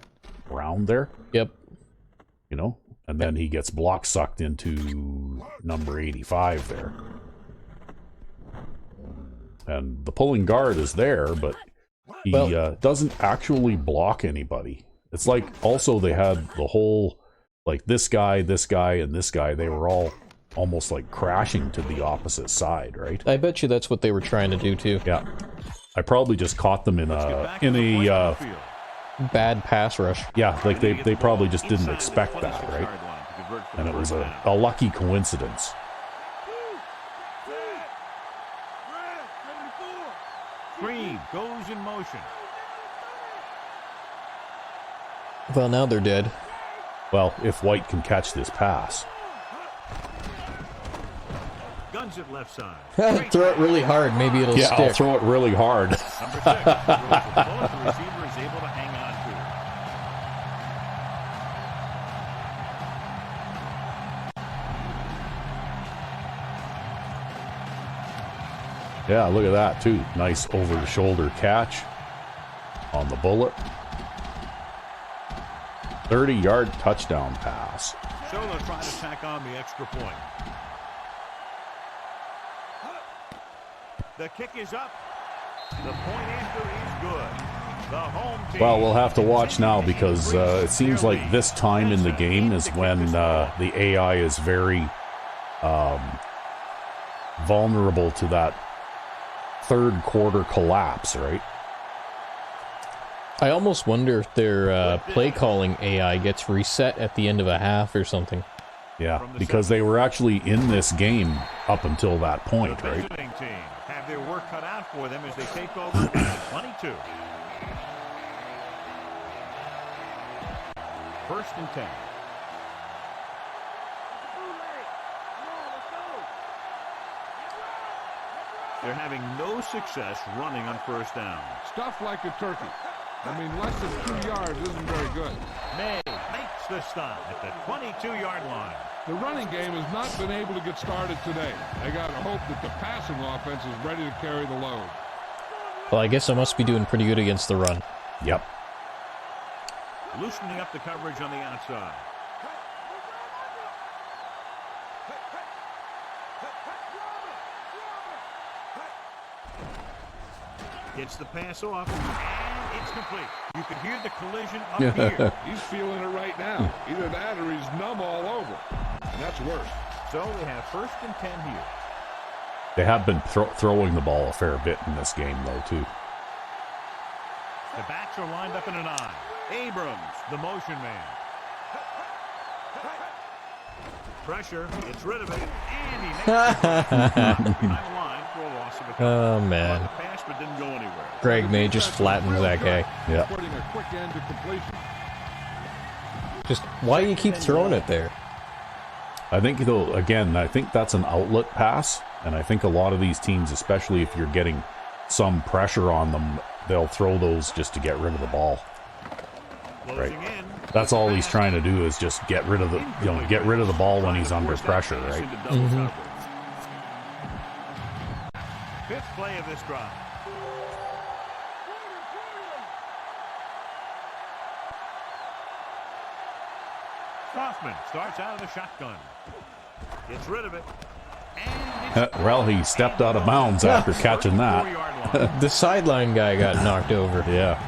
around there, Yep. you know? And then he gets block sucked into number 85 there. And the pulling guard is there, but he doesn't actually block anybody. It's like, also they had the whole, like this guy, and this guy, they were all almost like crashing to the opposite side, right? I bet you that's what they were trying to do too. Yeah. I probably just caught them in a Bad pass rush. yeah, like they probably just didn't expect that, right? And it was a lucky coincidence. Green goes in motion. Well, now they're dead. Well, if White can catch this pass. Guns it left side. Throw it really hard, maybe it'll Yeah, I'll stick. throw it really hard. Number 6 throws the ball. The receiver is able to hang on to it. Yeah, look at that, too. Nice over-the-shoulder catch on the bullet. 30-yard touchdown pass. So they'll try to tack on the extra point. The kick is up. The point after is good. The home team. Well, we'll have to watch now because it seems like this time in the game is when the AI is very vulnerable to that third quarter collapse, right? I almost wonder if their play calling AI gets reset at the end of a half or something. Yeah, because they were actually in this game up until that point, The right? visiting team have their work cut out for them as they take over at 22. First and 10. They're having no success running on first down. Stuff like a turkey. I mean, less than 2 yards isn't very good. May makes the stop at the 22-yard line. The running game has not been able to get started today. They got to hope that the passing offense is ready to carry the load. Well, I guess I must be doing pretty good against the run. Yep. Loosening up the coverage on the outside. Gets the pass off, and it's complete. You can hear the collision up here. He's feeling it right now. Either that or he's numb all over. And that's worse. So they have first and 10 here. They have been throwing the ball a fair bit in this game, though, too. The backs are lined up in an eye. Abrams, the motion man. Pressure, gets rid of it, and he makes it behind the line for a loss of a couple. Oh, man. The pass, but didn't go anywhere. Greg May just flattens that guy. Yeah. Putting a quick end to completion. Just, why do you keep throwing it there? I think, though, again, I think that's an outlet pass, and I think a lot of these teams, especially if you're getting some pressure on them, they'll throw those just to get rid of the ball. Right. That's all he's trying to do is just get rid of the, get rid of the ball when he's under pressure, right? Mm-hmm. Fifth play of this drive. Kaufman starts out of the shotgun. Gets rid of it. And Well, he stepped out of bounds after catching that. The sideline guy got knocked over. Yeah.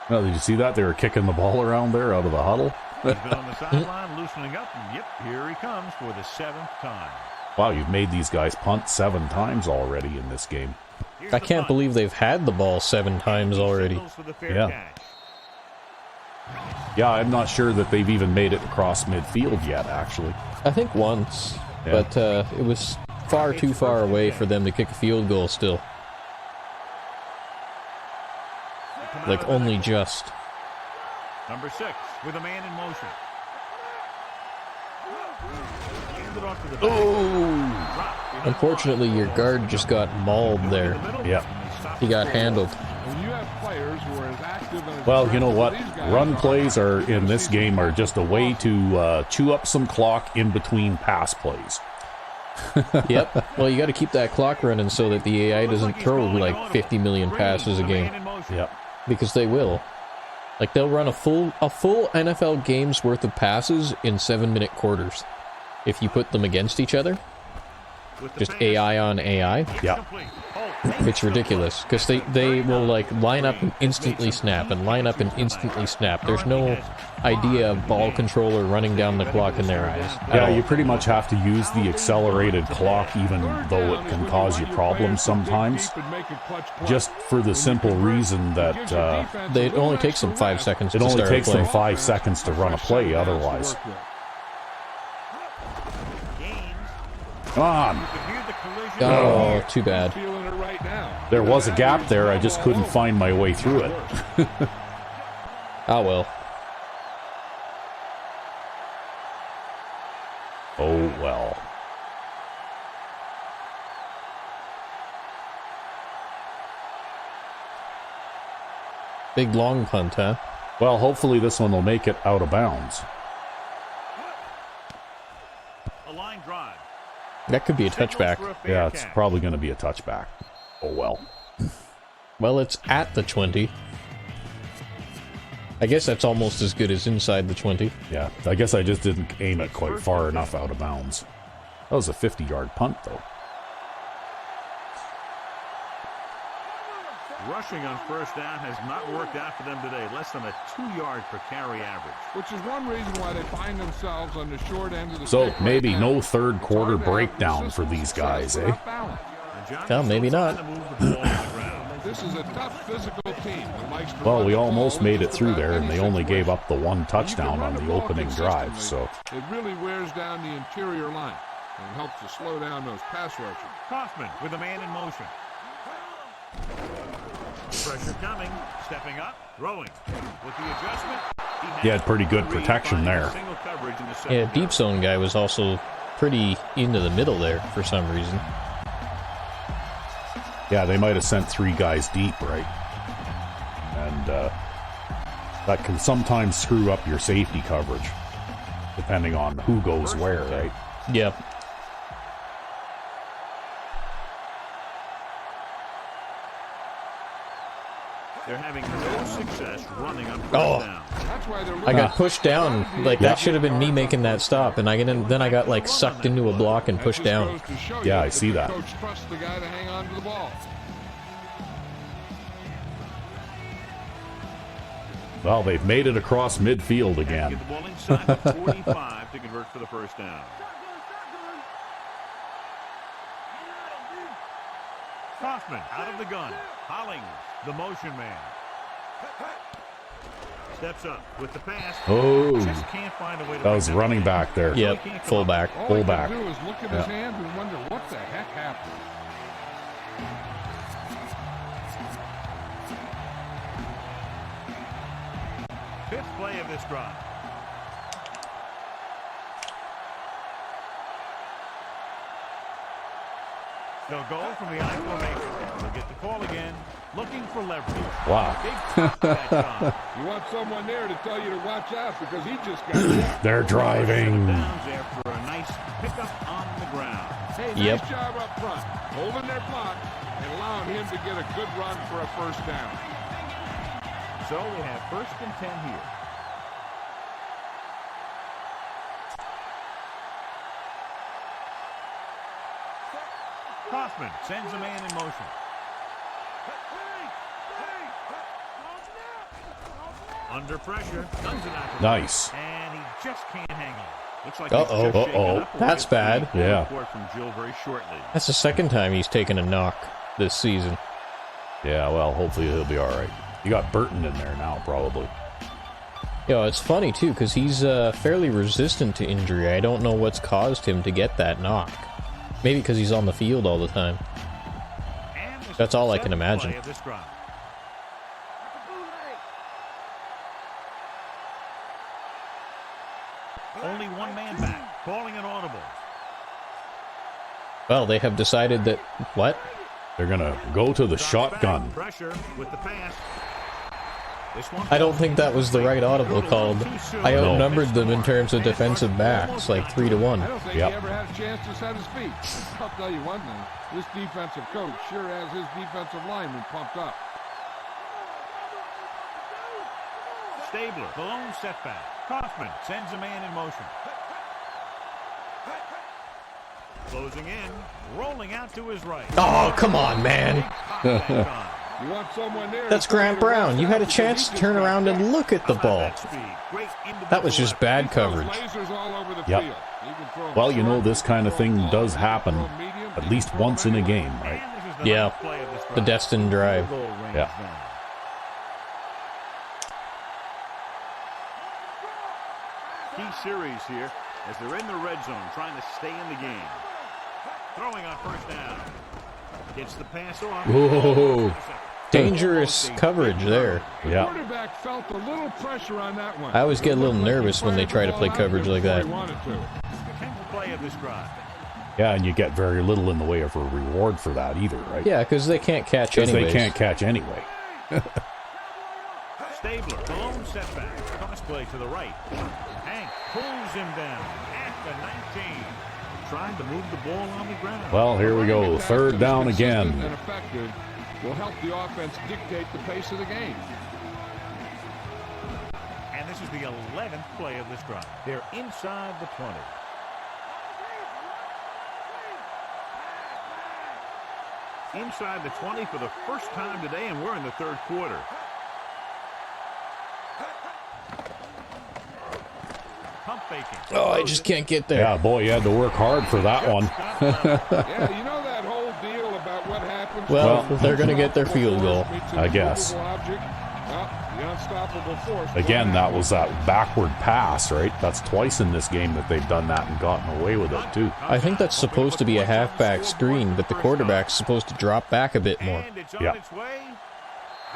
Well, did you see that? They were kicking the ball around there out of the huddle. He's been on the sideline, loosening up, and yep, here he comes for the 7th time. Wow, you've made these guys punt 7 times already in this game. Here's I the can't punt. believe they've had the ball 7 times already. Signals for the fair Yeah. catch. Yeah, I'm not sure that they've even made it across midfield yet, actually. I think once, Yeah. but it was far too far away for them to kick a field goal still. Like, only just. Number 6 with a man in motion. Hand it off to the back. Oh! Unfortunately, your guard just got mauled there. Yeah. He got handled. When you have players who are as active and as Well, you know what? aggressive as these guys Run are, plays are in this game are just a way to chew up some clock in between pass plays. Yep. Well, you got to keep that clock running so that the AI doesn't throw like 50 million passes a game, Yeah. because they will. Like, they'll run a full NFL game's worth of passes in 7-minute quarters. If you put them against each other, just AI on AI, Yeah. it's ridiculous. Because they will, like, line up and instantly snap, and line up and instantly snap. There's no idea of ball controller running down the clock in their eyes. at Yeah, all. you pretty much have to use the accelerated clock, even though it can cause you problems sometimes. Just for the simple reason that It only takes them 5 seconds it to only start takes a play. them 5 seconds to run a play otherwise. Come on. Oh, too bad. feeling it right now. There was a gap there. I just couldn't find my way through it. Oh, well. Oh, well. Big long punt, huh? Well, hopefully this one will make it out of bounds. A line drive. That could be a touchback. Yeah, it's probably going to be a touchback. Oh, well. Well, it's at the 20. I guess that's almost as good as inside the 20. Yeah, I guess I just didn't aim it quite far enough out of bounds. That was a 50-yard punt, though. Rushing on first down has not worked out for them today. Less than a 2-yard per carry average. Which is one reason why they find themselves on the short end of the So stick maybe right no now. third quarter It's hard to have breakdown for consistent these success guys, eh? without balance. Well, maybe not. This is a tough physical team that likes to Well, run we the ball almost in made it just through about there, and any they only gave situation. up the one When you can touchdown run on the ball opening drive, so... consistently, it really wears down the interior line and helps to slow down those pass rushers. Kaufman with a man in motion. Pressure coming, stepping up, throwing. With the adjustment, He had pretty good protection there. Single coverage in the Yeah, secondary. deep zone guy was also pretty into the middle there for some reason. Yeah, they might have sent 3 guys deep, right? And that can sometimes screw up your safety coverage, depending on who goes where, right? Yep. They're having no success running on first Oh. down. That's why they're I got pushed down. Like, that should have been me making that stop, and then I got, like, sucked into a block and pushed down. Yeah, I see that. The coach trusts the guy to hang on to the ball. Well, they've made it across midfield again. Get the ball inside the 45 to convert for the first down. Kaufman out of the gun. Hollings, the motion man. Steps up with the pass. Oh, Just can't find a way to that was make running play. back there. Yep, fullback. All Fullback. he can do is look at his hands and wonder what the heck happened. Fifth play of this drive. They'll go from the I formation. They'll get the call again. Looking for leverage. Wow. Big catch on. You want someone there to tell you to watch out because he just got hit. They're driving. Downs after a nice pickup on the ground. Hey, Yep. nice job up front, holding their block and allowing him to get a good run for a first down. So we have 1st and 10 here. Kaufman sends a man in motion. Under pressure, guns it out. Nice. And he just can't hang on. Looks like Uh-oh. he's just shaken Uh-oh. up. We'll That's get the bad. Yeah. report from Jill very shortly. That's the second time he's taken a knock this season. Yeah, well, hopefully he'll be all right. You got Burton in there now, probably. Yeah, it's funny, too, because he's fairly resistant to injury. I don't know what's caused him to get that knock. Maybe because he's on the field all the time. And this That's is all the I can seventh imagine. play of this drive. Only one man back, calling an audible. Well, they have decided that... What? They're going to go to the shotgun. Pressure with the pass. This one I don't think that was the right audible called. I No. outnumbered them in terms of defensive backs, like 3-1. I don't think Yep. he ever had a chance to set his feet. I'll tell you one thing, this defensive coach sure has his defensive linemen pumped up. Stabler, the lone setback. Kaufman sends a man in motion. Closing in, rolling out to his right. Oh, come on, man. You want someone there That's to tell Grant you to Brown. watch You out had a because chance he to turn just got around hit. and look at the ball. That was just bad He throws coverage. lasers all over the Yep. field. He can throw them Well, you know, short, this kind of he can thing throw them does long, he can happen throw them medium, at he least can throw once them in a anywhere. game, right? Yeah, the destined drive. Yeah. Key series here as they're in the red zone trying to stay in the game. Throwing on first down. Gets the pass off. Whoa. Dangerous coverage there. The Yeah. quarterback felt a little pressure on that one. I always get a little It looked like he nervous when they fired try to the play ball out coverage like before that. he wanted to. 10th play of this drive. Yeah, and you get very little in the way of a reward for that either, right? Yeah, because they can't catch Because anyways. they can't catch anyway. Stabler, the lone setback. Toss play to the right. Hank pulls him down at the 19. Trying to move the ball on the ground. Well, here we go. Third down again. And effective will help the offense dictate the pace of the game. And this is the 11th play of this drive. They're inside the 20. Inside the 20 for the first time today, and we're in the third quarter. Pump faking. Oh, I just can't get there. Yeah, boy, you had to work hard for that one. Yeah, you know that whole deal about what happens. Well, they're going to get their field goal. I guess. Well, the unstoppable force. Again, that was that backward pass, right? That's twice in this game that they've done that and gotten away with it, too. I think that's supposed to be a halfback screen, but the quarterback's supposed to drop back a bit more. And it's on Yeah. its way.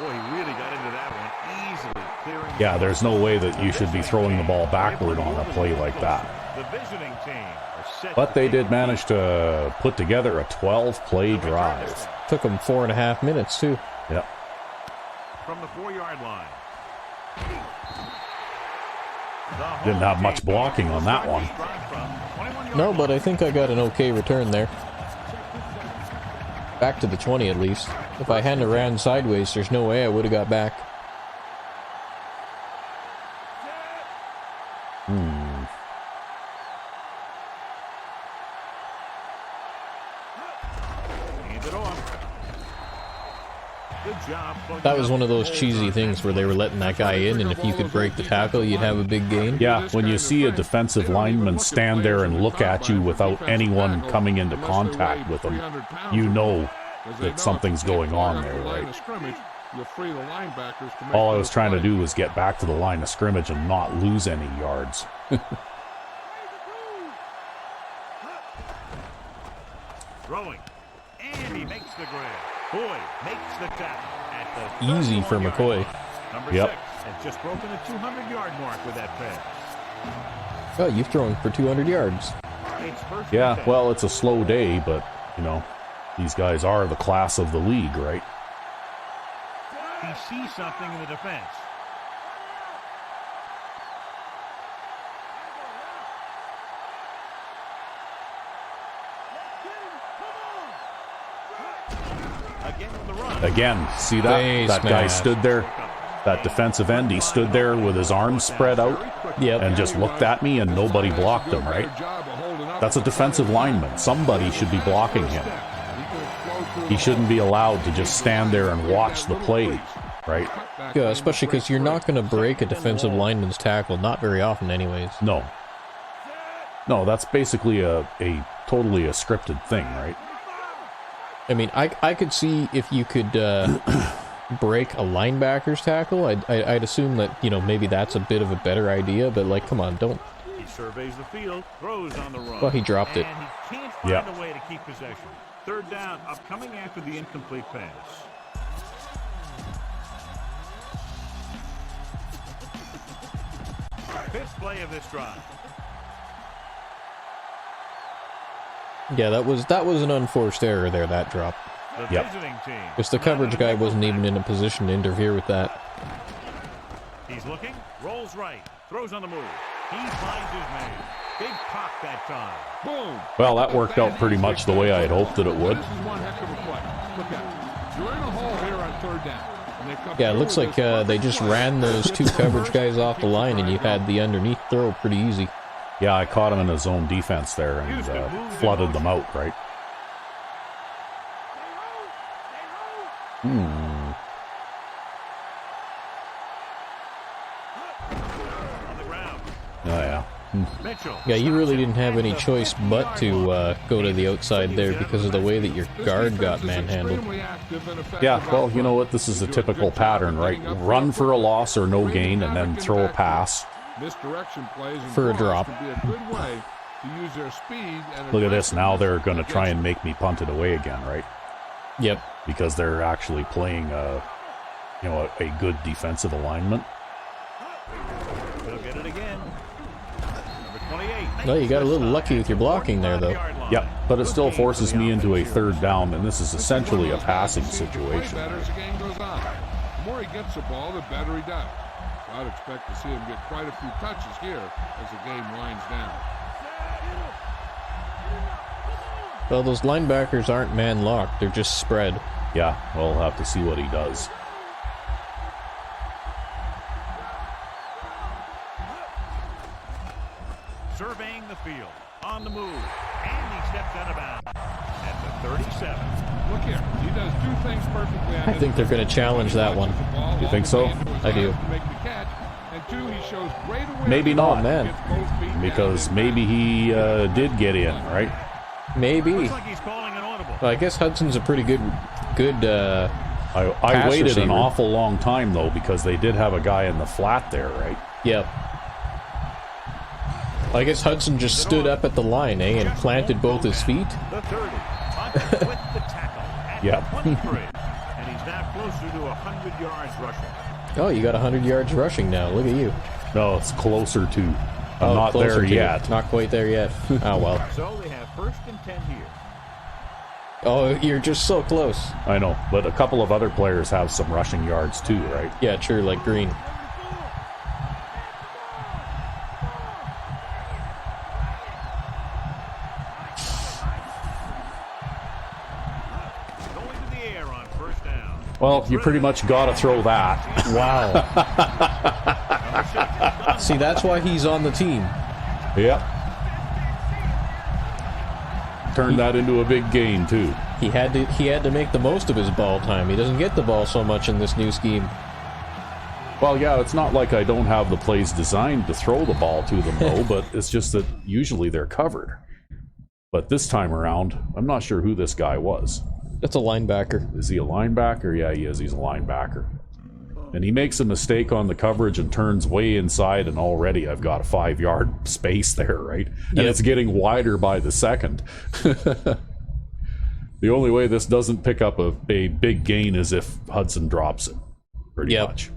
Boy, he really got into that one easily, clearing. Yeah, there's no way that you should be throwing the ball backward on a play like that. The visiting team are set. But they did manage to put together a 12-play drive. Took them 4.5 minutes, too. Yep. From the 4-yard line. Didn't have much blocking on that one. No, but I think I got an okay return there. Back to the 20 at least. If I hadn't ran sideways, there's no way I would have got back. Hand it off. Good job. That was one of those cheesy things where they were letting that guy in, and if you could break the tackle, you'd have a big gain. Yeah, when you see a defensive lineman stand there and look at you without anyone coming into contact with him, you know that something's going on there, right? All I was trying to do was get back to the line of scrimmage and not lose any yards. Throwing. And he makes the grab. Boyd makes the tackle at the Easy for 31-yard McCoy. line. Number Yep. 6 has just broken the 200-yard mark with that pass. Oh, you've thrown for 200 yards. It's first Yeah, and 10. well, it's a slow day, but, you know, these guys are the class of the league, right? He sees something in the defense. Again on the run. Again, see that? Face That guy mask. stood there, that defensive end, he stood there with his arms spread out Yep. and just looked at me and nobody blocked him, right? That's a defensive lineman. Somebody should be blocking him. He shouldn't be allowed to just stand there and watch the play, right? Yeah, especially because you're not going to break a defensive lineman's tackle, not very often anyways. No. No, that's basically a totally a scripted thing, right? I mean, I could see if you could break a linebacker's tackle. I'd assume that, you know, maybe that's a bit of a better idea, but, like, come on, don't... He surveys the field, throws on the run. Well, he dropped it. And he can't find a way to keep possession. Third down, upcoming after the incomplete pass. Fifth play of this drive. Yeah, that was an unforced error there, that drop. The Yep. visiting team. Because the coverage guy wasn't even in a position to interfere with that. He's looking, rolls right, throws on the move. He finds his man. Big pop that time. Boom. Well, that worked out pretty much the way I had hoped that it would. This is one heck of a play. Look at it. You're in a hole here on third down. And they come Yeah, it looks through like with they just ran those two coverage guys off the line, and you had the underneath throw pretty easy. Yeah, I caught him in his own defense there and flooded them out, right? On the ground. Oh, yeah. Mitchell. Yeah, you really didn't have any choice but to go to the outside there because of the way that your guard got manhandled. Yeah, well, you know what? This is a typical pattern, right? Run for a loss or no gain and then throw a pass. Misdirection plays and For a draws drop. can be a good way to use their speed and Look at this. Now they're going to try and make me punt it away again, right? Yep. Because they're actually playing a good defensive alignment. He'll get it again. Number 28. Well, you got a little lucky with your blocking there, though. Yep, but it still forces me into a third down, and this is essentially a passing situation. Better as the game goes on. more he gets the ball, the better he does. So I'd expect to see him get quite a few touches here as the game winds down. Well, those linebackers aren't man-locked. They're just spread. Yeah, we'll have to see what he does. Surveying the field. On the move. And he steps out of bounds. At the 37. Look here. He does two things perfectly. I think they're going to challenge that one. You think so? I do. And two, he shows great awareness. Maybe not, man. Because maybe he did get in, right? Maybe. Looks like he's calling an audible. Well, I guess Hudson's a pretty good I pass waited receiver. an awful long time, though, because they did have a guy in the flat there, right? Yep. I guess Hudson just stood up at the line, and planted both his feet. The 30. Hudson with the tackle. At Yeah. the 23. And he's now closer to 100 yards rushing. Oh, you got 100 yards rushing now. Look at you. No, it's closer to. I'm Oh, not closer there to- yet. Not quite there yet. Oh, well. So they have 1st and 10 here. Oh, you're just so close. I know, but a couple of other players have some rushing yards too, right? Yeah, true, like Green. Going to the air on 1st down. Well, you pretty much got to throw that. Wow. See, that's why he's on the team. Yep. Turned that into a big gain too. He had to make the most of his ball time. He doesn't get the ball so much in this new scheme. Well, yeah, it's not like I don't have the plays designed to throw the ball to them, though, but it's just that usually they're covered. But this time around, I'm not sure who this guy was. That's a linebacker. Is he a linebacker? Yeah, he is. He's a linebacker. And he makes a mistake on the coverage and turns way inside, and already I've got a 5-yard space there, right? And Yep. it's getting wider by the second. The only way this doesn't pick up a big gain is if Hudson drops it, pretty Yep. much.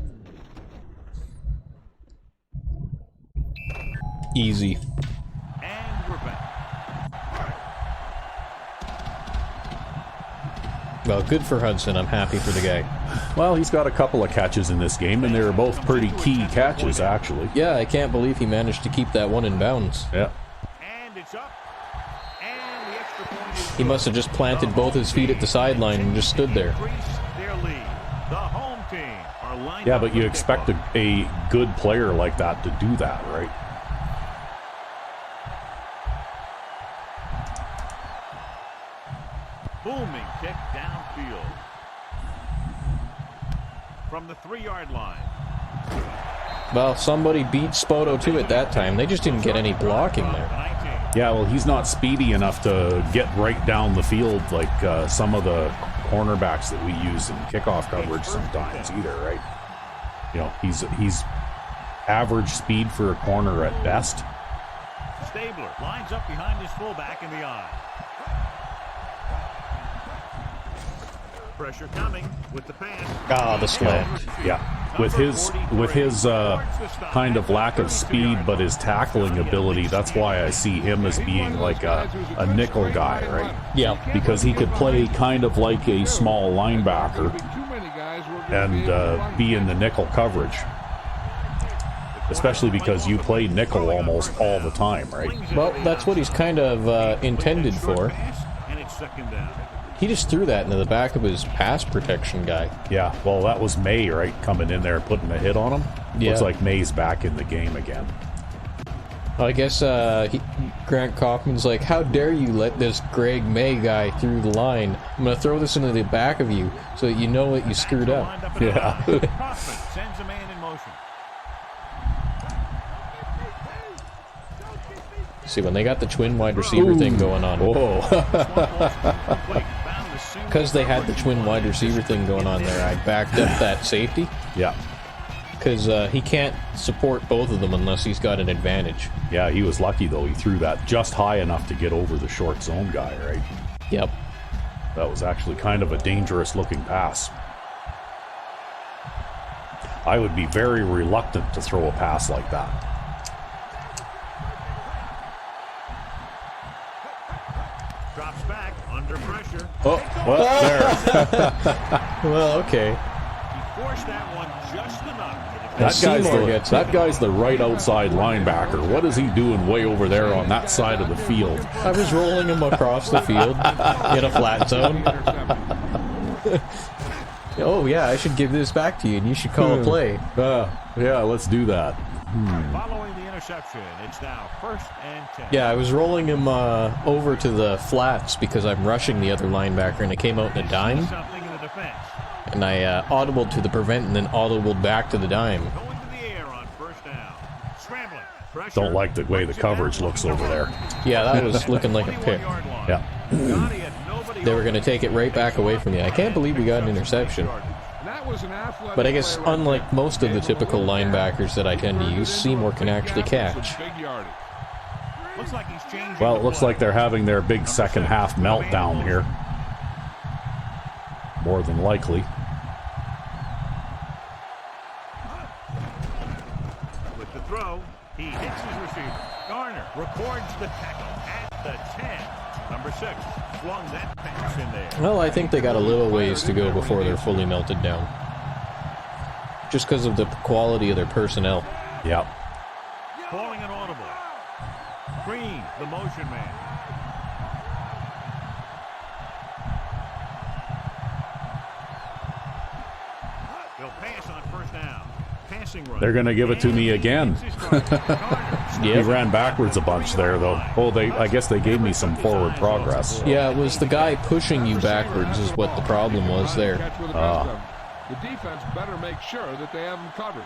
Easy. And we're back. Well, good for Hudson. I'm happy for the guy. Well, he's got a couple of catches in this game, and they were both pretty key catches, actually. Yeah, I can't believe he managed to keep that one in bounds. Yeah. And it's up. And the extra point is He must have just planted both his feet at the sideline and just stood there. increase their lead. The home team are lined Yeah, up but you for expect kickoff. a good player like that to do that, right? Booming kick downfield. From the 3-yard line. Well, somebody beat Spoto to it that time. They just didn't get any blocking there. 19. Yeah, well, he's not speedy enough to get right down the field like some of the cornerbacks that we use in kickoff coverage sometimes either, right? You know, he's average speed for a corner at best. Stabler lines up behind his fullback in the eye. Pressure coming with the pass. Ah, the slant. Yeah, with his kind of lack of speed, but his tackling ability, that's why I see him as being like a nickel guy, right? Yeah. Because he could play kind of like a small linebacker and be in the nickel coverage. Especially because you play nickel almost all the time, right? Well, that's what he's kind of intended for. And it's 2nd down. He just threw that into the back of his pass protection guy. Yeah, well, that was May, right? Coming in there, putting a hit on him. Yeah. Looks like May's back in the game again. I guess Grant Kaufman's like, how dare you let this Greg May guy through the line? I'm going to throw this into the back of you so that you know that you screwed up. Lined up in the Yeah. line. Kaufman sends a man in motion. See, when they got the twin wide receiver thing going on. Whoa. Because they had the twin wide receiver thing going on there, I backed up that safety. Yeah. Because he can't support both of them unless he's got an advantage. Yeah, he was lucky, though. He threw that just high enough to get over the short zone guy, right? Yep. That was actually kind of a dangerous-looking pass. I would be very reluctant to throw a pass like that. Drops back under pressure. Oh, well, there. Well, okay. He Forced that one just enough. That guy's the right outside linebacker. What is he doing way over there on that side of the field? I was rolling him across the field in a flat zone. Oh, yeah, I should give this back to you, and you should call a play. Yeah, let's do that. Following the interception, it's now 1st and 10. Yeah, I was rolling him over to the flats because I'm rushing the other linebacker, and it came out in a dime. Something in the defense. And I audibled to the prevent and then audibled back to the dime. Going to the air on 1st down. Scrambling. Pressure. Don't like the way the coverage looks over there. Yeah, that was looking like a pick. Yeah. They were going to take it right back away from you. I can't believe we got an interception. But I guess unlike most of the typical linebackers that I tend to use, Seymour can actually catch. Well, it looks like they're having their big second half meltdown here. More than likely. With the throw, he hits his receiver. Garner records the tackle at the 10. Number 6 flung that pass in there. Well, I think they got a little ways to go before they're fully melted down. Just because of the quality of their personnel. Yep. Calling an audible. Green, the motion man. They'll pass on 1st down. Passing run. They're going to give it to me again. He ran backwards a bunch there, though. Oh, I guess they gave me some forward progress. Yeah, it was the guy pushing you backwards is what the problem was there. The defense better make sure that they have them covered.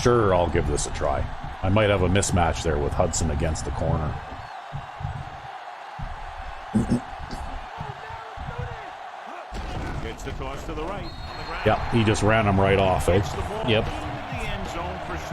Sure, I'll give this a try. I might have a mismatch there with Hudson against the corner. Gets the toss to the right. Yeah, he just ran him right off, eh? Yep. The end zone for 6.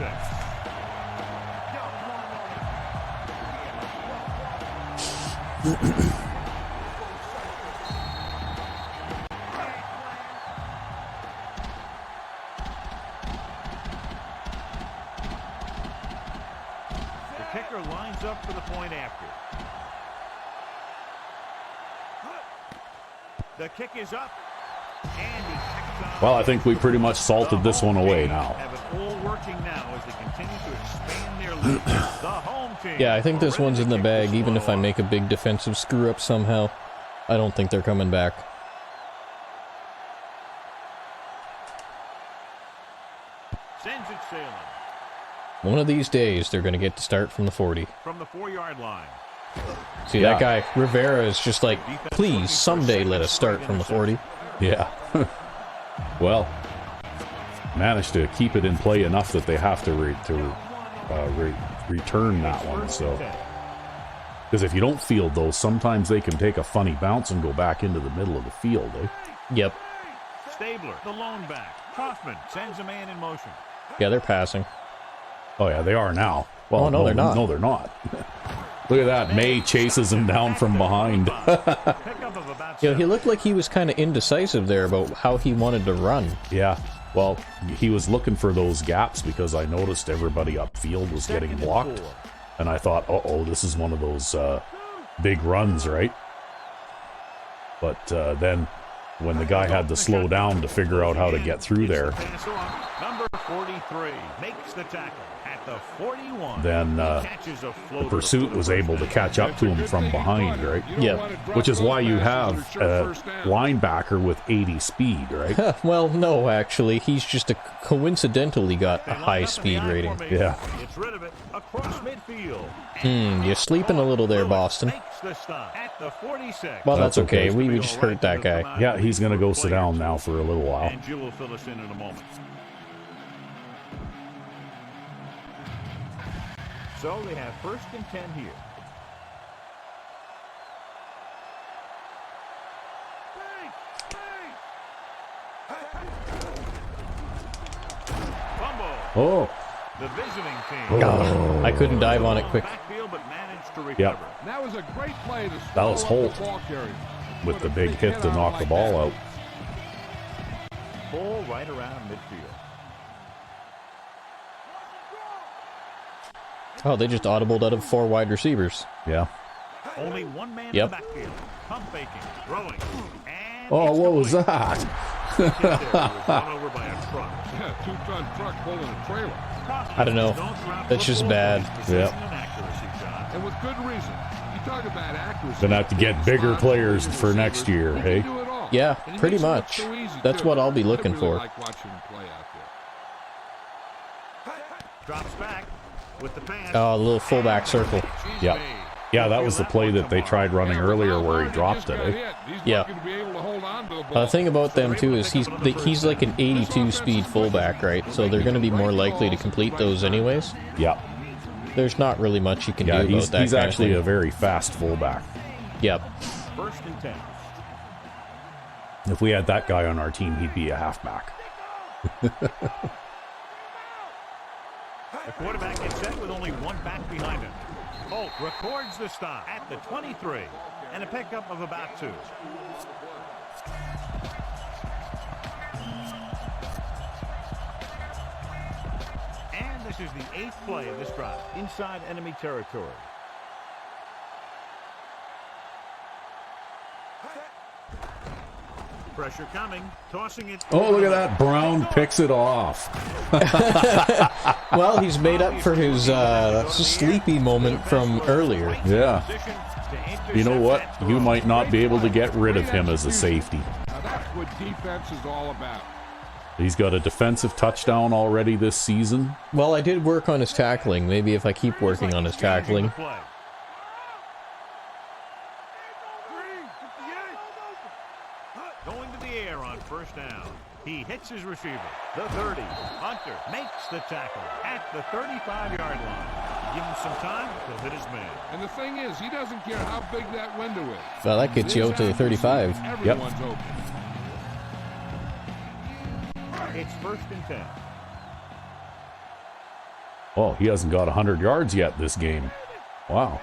The kicker lines up for the point after. The kick is up. And he kicks on. Well, I think we pretty much salted this one away now. Have it all working now as they continue to expand their lead. The home team. Yeah, I think this one's in the bag, even if I make a big defensive screw-up somehow. I don't think they're coming back. Sends it sailing. One of these days, they're going to get to start from the 40. From the 4-yard line. See, that guy, Rivera, is just like, please, someday let us start from the 40. Yeah. Well, managed to keep it in play enough that they have to return that one. So, because if you don't field those, sometimes they can take a funny bounce and go back into the middle of the field. Eh? Yep. Stabler, the lone back. Hoffman sends a man in motion. Yeah, they're passing. Oh yeah, they are now. Well, Oh, no, they're not. No, they're not. Look at that. May chases him down from behind. Yeah, he looked like he was kind of indecisive there about how he wanted to run. Yeah. Well, he was looking for those gaps because I noticed everybody upfield was getting blocked. And I thought, uh-oh, this is one of those big runs, right? But then when the guy had to slow down to figure out how to get through there, Number 43 makes the tackle at the 41. then the pursuit was able to catch up to him from behind, right? Yeah. Which is why you have a linebacker with 80 speed, right? Well, no, actually. He's just coincidentally got a high speed rating. Yeah. It's rid of it across midfield. You're sleeping a little there, Boston. Makes the stop at the 46. Well, that's That's okay. okay. We just hurt that guy. Yeah, he's going to go sit down now for a little while. And Jill will fill us in a moment. So they have 1st and 10 here. Fumble. Oh, The visiting team. Oh. I couldn't dive on it quick. Backfield, but managed to recover. Yep. That was a great play to That was slow up Holt the ball carrier. with the big hit to knock the ball out. Ball right around midfield. Oh, they just audibled out of 4 wide receivers. Yeah. Only one man Yep. in the backfield. Pump faking, throwing, and Oh, it's what was complete. that? He was run over by a truck. Yeah, 2-ton truck pulling a trailer. I don't know. That's just bad. Yep. And with good reason. You talk about accuracy. Gonna have to get bigger players for next year, He hey? can do it all. Yeah, And he pretty makes it look much. so easy, That's too. what I'll be looking I really for. like watching him play out there. Drops back with the pass. Oh, a little fullback circle. Yep. Yeah, that was the play that they tried running earlier where he dropped it, eh? Yeah. The thing about them too is he's like an 82 speed fullback, right? So they're going to be more likely to complete those anyways. Yep. There's not really much you can Yeah, do about that. he's kind of actually a thing. very fast fullback. Yep. 1st and 10. If we had that guy on our team, he'd be a halfback. The quarterback gets set with only one back behind him. Holt records the stop at the 23 and a pickup of about 2. And this is the 8th play of this drive inside enemy territory. Pressure coming, tossing it. Oh, look at that. Brown picks it off. Well, he's made up for his sleepy moment from earlier. Yeah. You know what? You might not be able to get rid of him as a safety. Now that's what defense is all about. He's got a defensive touchdown already this season. Well, I did work on his tackling. Maybe if I keep working on his tackling. Going to the air on 1st down. He hits his receiver. The 30. Hunter makes the tackle at the 35-yard line. Give him some time, he'll hit his man. And the thing is, he doesn't care how big that window is. Well, that gets you out to the 35. Everyone's open. It's 1st and 10. Oh, he hasn't got 100 yards yet this game. Wow.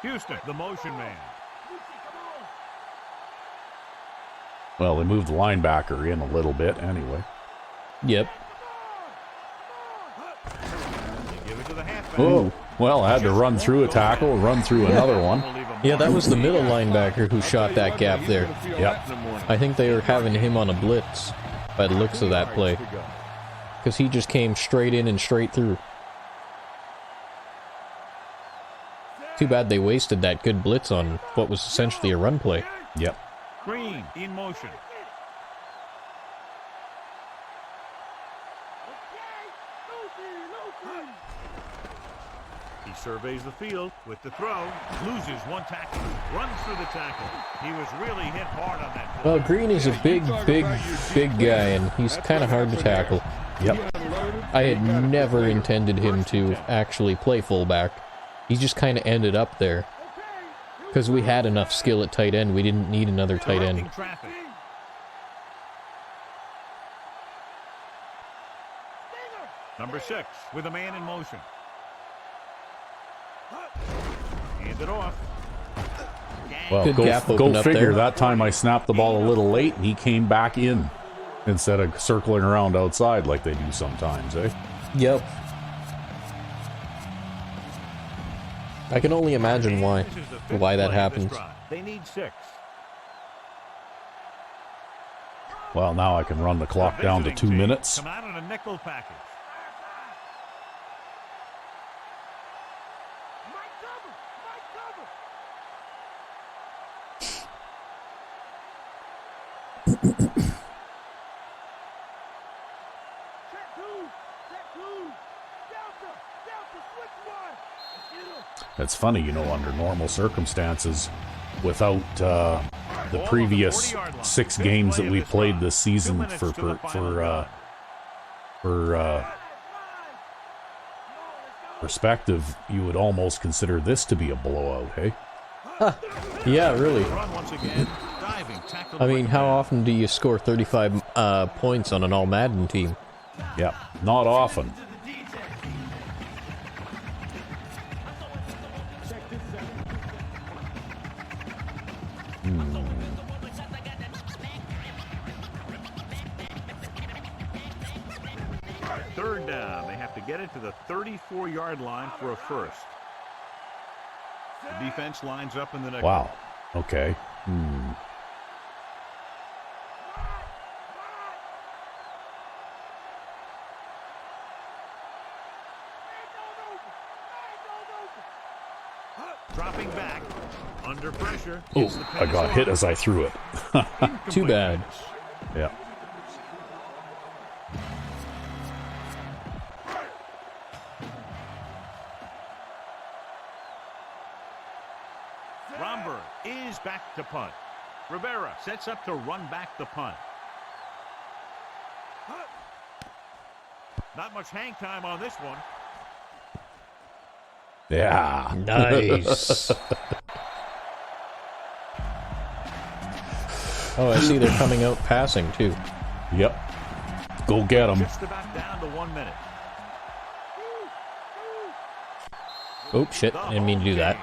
Houston, the motion man. Well, they moved the linebacker in a little bit anyway. Yep. They give it to the halfback. Oh, well, I had to run through a tackle, run through another one. Yeah, that was the middle linebacker who shot that gap there. Yep. I think they were having him on a blitz by the looks of that play. Because he just came straight in and straight through. Too bad they wasted that good blitz on what was essentially a run play. Yep. Green in motion. He surveys the field with the throw, loses one tackle, runs through the tackle. He was really hit hard on that play. Well, Green is a big guy, and he's kind of hard to tackle. Yep. I had never intended him to actually play fullback. He just kind of ended up there. Because we had enough skill at tight end, we didn't need another tight end. Traffic. Number 6 with a man in motion. Hand it off. Well, Good gap go opened up figure. there. That time I snapped the ball a little late, and he came back in instead of circling around outside like they do sometimes, eh? Yep. I can only imagine why This is the 5th that play of this happens. drive. They need 6. Well, now I can run the clock down to 2 Visiting team minutes. Come out in a nickel package. It's funny, you know, under normal circumstances, without the previous 6 games that we played this season for perspective, you would almost consider this to be a blowout, hey? Yeah, really. Run once again. Diving, tackle I mean, by how man. often do you score 35 points on an all Madden team? Yeah, not often. Third down. They have to get it to the 34-yard line for a first. The defense lines up in the next. Wow. Okay. Dropping back. Under pressure. Oh, I got hit as I threw it. Too bad. Yeah. Romberg is back to punt. Rivera sets up to run back the punt. Not much hang time on this one. Yeah. Nice. Oh, I see they're coming out passing, too. Yep. Go get them. Just about down to 1 minute. Oh, shit. I didn't mean to do that.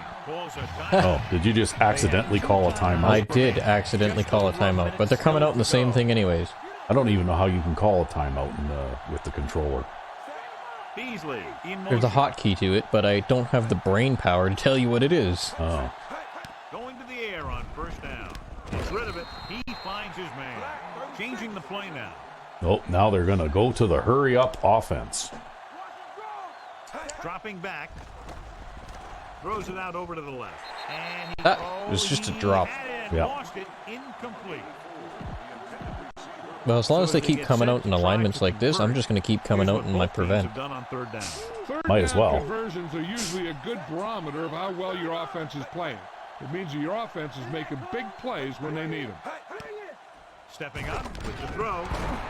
Oh, did you just accidentally call a timeout? I did accidentally call a timeout, but they're coming out in the same thing anyways. I don't even know how you can call a timeout with the controller. Beasley in There's a hotkey to it, but I don't have the brain power to tell you what it is. Oh. Going to the air on first down. Gets rid of it. He finds his man. Changing the play now. Oh, now they're going to go to the hurry-up offense. Dropping back. Throws it out over to the left. And he, That was just a drop. Yeah. Lost it. Incomplete. Well, as long as they keep coming out in alignments like this, I'm just going to keep coming out in my prevent. Done on third down. Might as well. Conversions are usually a good barometer of how well your offense is playing. It means that your offense is making big plays when they need them. Stepping up with the throw.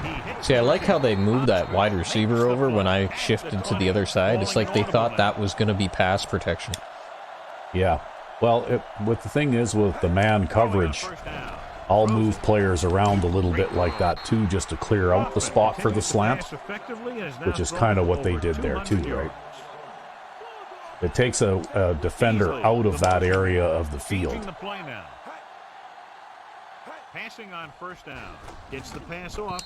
He hits. See, I like how they moved that wide receiver over when I shifted to the other side. It's like they thought that was going to be pass protection. Yeah. Well, the thing is with the man coverage, I'll move players around a little bit like that too, just to clear out the spot for the slant, which is kind of what they did there too, right? It takes a defender out of that area of the field. Passing on first down. Gets the pass off.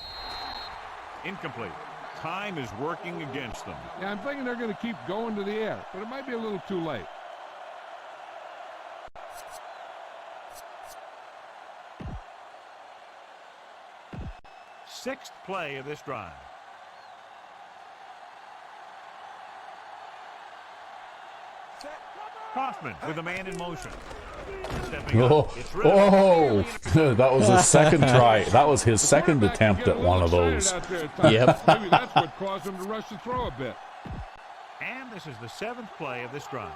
Incomplete. Time is working against them. Yeah, I'm thinking they're going to keep going to the air, but it might be a little too late. Sixth play of this drive. Kaufman with a man in motion. Stepping up. That was his second try. That was his second attempt at one of those. Yep. Maybe that's what caused him to rush the throw a bit. And this is the seventh play of this drive.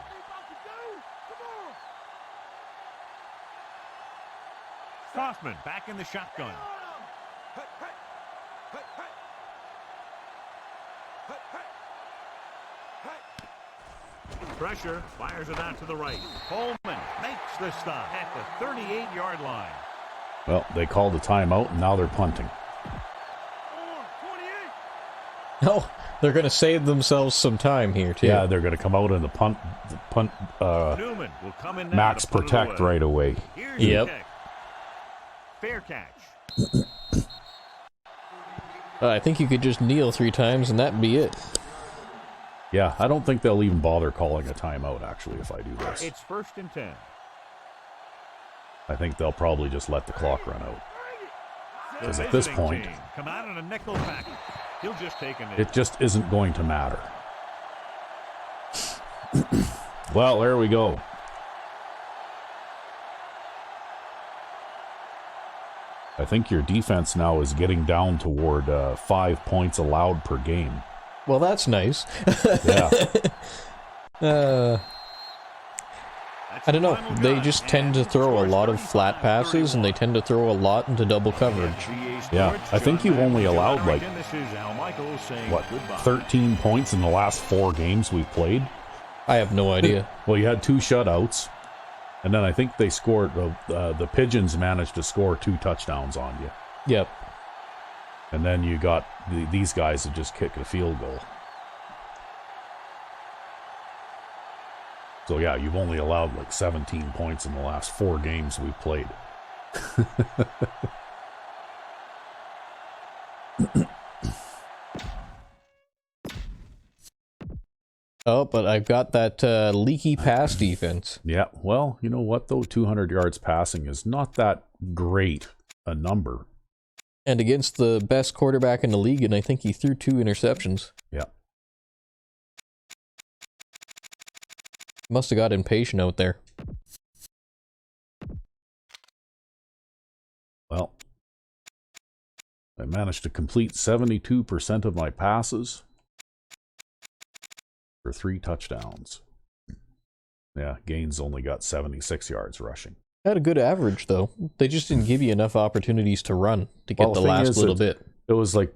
Kaufman back in the shotgun. Pressure, fires it out to the right. Coleman makes the stop at the 38-yard line. Well, they called a timeout, and now they're punting. No, they're going to save themselves some time here, too. Yeah, they're going to come out in the punt Newman will come in now max to put it protect away. right away. Here's Yep. the kick. Fair catch. I think you could just kneel 3 times and that'd be it. Yeah, I don't think they'll even bother calling a timeout, actually, if I do this. It's 1st and 10. I think they'll probably just let the clock run out. Because at this point, Come out in a nickel package. He'll just take a knee. it just isn't going to matter. Well, there we go. I think your defense now is getting down toward 5 points allowed per game. Well, that's nice. Yeah. I don't know. They just tend to throw a lot of flat passes, and they tend to throw a lot into double coverage. Yeah, I think you've only allowed, like, And this is Al Michaels saying what, goodbye. 13 points in the last 4 games we've played? I have no idea. Well, you had 2 shutouts, and then I think they scored, the Pigeons managed to score 2 touchdowns on you. Yep. And then you got these guys that just kicked a field goal. So yeah, you've only allowed like 17 points in the last 4 games we've played. Oh, but I've got that leaky pass defense. Yeah, well, you know what, though? 200 yards passing is not that great a number. And against the best quarterback in the league, and I think he threw 2 interceptions. Yeah. Must have got impatient out there. Well, I managed to complete 72% of my passes for 3 touchdowns. Yeah, Gaines only got 76 yards rushing. Had a good average, though. They just didn't give you enough opportunities to run to get the last little bit. It was like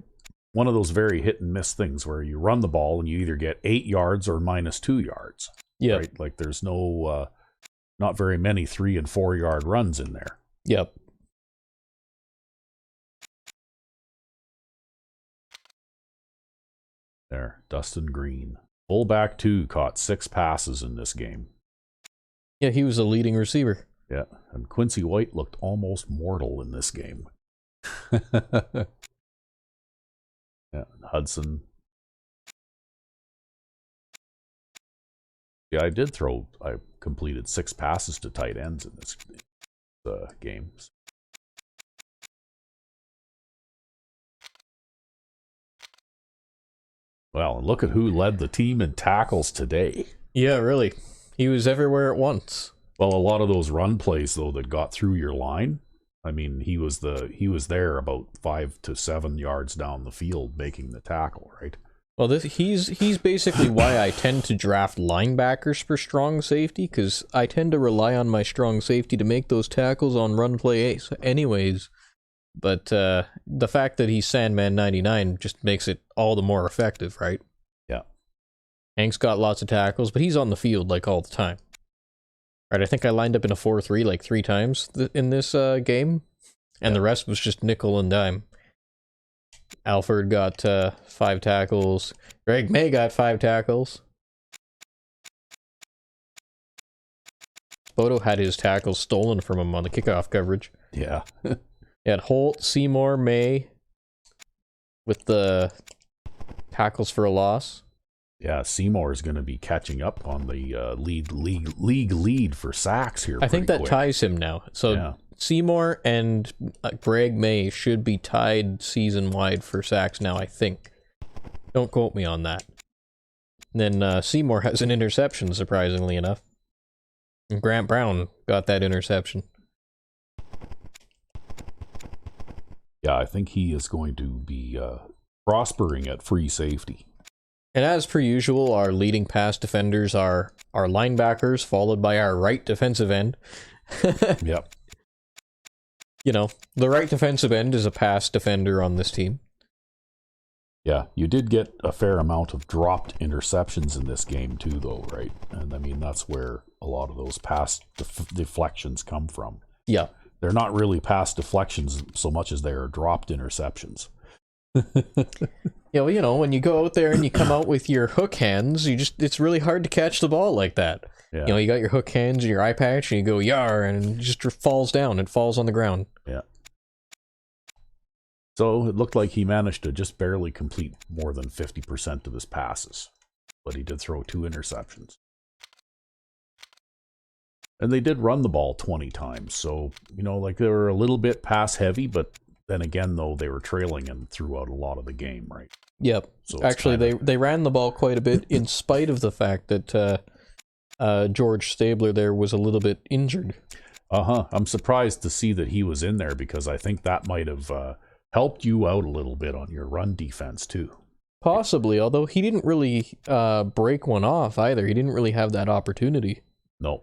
one of those very hit and miss things where you run the ball and you either get 8 yards or -2 yards. Yeah. Right? Like there's no, not very many 3 and 4 yard runs in there. Yep. There, Dustin Green. Fullback 2 caught 6 passes in this game. Yeah, he was a leading receiver. Yeah, and Quincy White looked almost mortal in this game. Yeah, Hudson. Yeah, I completed 6 passes to tight ends in this game. Well, and look at who led the team in tackles today. Yeah, really. He was everywhere at once. Well, a lot of those run plays, though, that got through your line, I mean, he was there about 5 to 7 yards down the field making the tackle, right? Well, he's basically why I tend to draft linebackers for strong safety, because I tend to rely on my strong safety to make those tackles on run play ace anyways. But the fact that he's Sandman 99 just makes it all the more effective, right? Yeah. Hank's got lots of tackles, but he's on the field like all the time. Right, I think I lined up in a 4-3 like 3 times in this game, and the rest was just nickel and dime. Alford got 5 tackles. Greg May got 5 tackles. Bodo had his tackles stolen from him on the kickoff coverage. Yeah. He had Holt, Seymour, May with the tackles for a loss. Yeah, Seymour is going to be catching up on the league lead for sacks here. I think that quick. ties him now. So yeah. Seymour and Greg May should be tied season-wide for sacks now, I think. Don't quote me on that. And then Seymour has an interception, surprisingly enough. And Grant Brown got that interception. Yeah, I think he is going to be prospering at free safety. And as per usual, our leading pass defenders are our linebackers, followed by our right defensive end. Yep. You know, the right defensive end is a pass defender on this team. Yeah, you did get a fair amount of dropped interceptions in this game too, though, right? And I mean, that's where a lot of those pass deflections come from. Yeah. They're not really pass deflections so much as they are dropped interceptions. Yeah, well, you know, when you go out there and you come out with your hook hands, it's really hard to catch the ball like that. Yeah. You know, you got your hook hands and your eye patch and you go yar and it just falls down. It falls on the ground. Yeah. So it looked like he managed to just barely complete more than 50% of his passes, but he did throw 2 interceptions. And they did run the ball 20 times. So, you know, like they were a little bit pass heavy, but then again, though, they were trailing him throughout a lot of the game, right? Yep. So actually, they ran the ball quite a bit in spite of the fact that George Stabler there was a little bit injured. I'm surprised to see that he was in there because I think that might have helped you out a little bit on your run defense, too. Possibly, although he didn't really break one off either. He didn't really have that opportunity. No.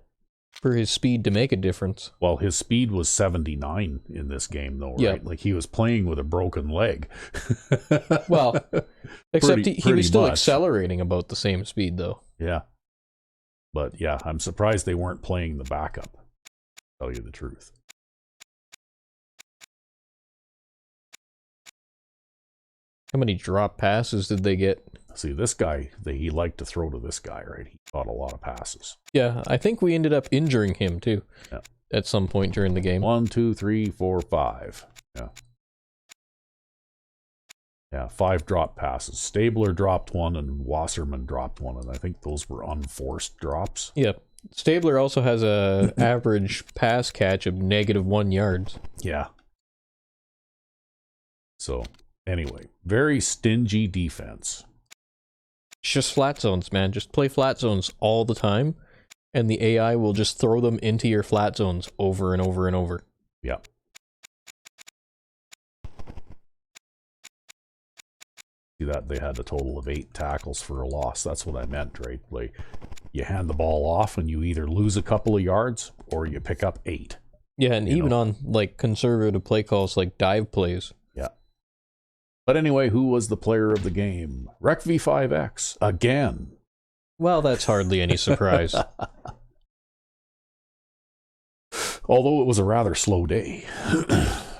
For his speed to make a difference. Well, his speed was 79 in this game, though, right? Yep. Like, he was playing with a broken leg. Well, except he was still much. accelerating about the same speed, though. Yeah. But, yeah, I'm surprised they weren't playing the backup, to tell you the truth. How many drop passes did they get? See, this guy, he liked to throw to this guy, right? He caught a lot of passes. Yeah, I think we ended up injuring him, too, at some point during the game. 1, 2, 3, 4, 5. Yeah. Yeah, 5 drop passes. Stabler dropped one and Wasserman dropped one, and I think those were unforced drops. Yep. Stabler also has a average pass catch of -1 yards. Yeah. So, anyway, very stingy defense. It's just flat zones, man. Just play flat zones all the time, and the AI will just throw them into your flat zones over and over and over. Yeah. See that they had a total of 8 tackles for a loss. That's what I meant, right? Like, you hand the ball off and you either lose a couple of yards or you pick up 8. Yeah, and even on like conservative play calls like dive plays. Yeah. But anyway, who was the player of the game? Rec V5X again. Well, that's hardly any surprise. Although it was a rather slow day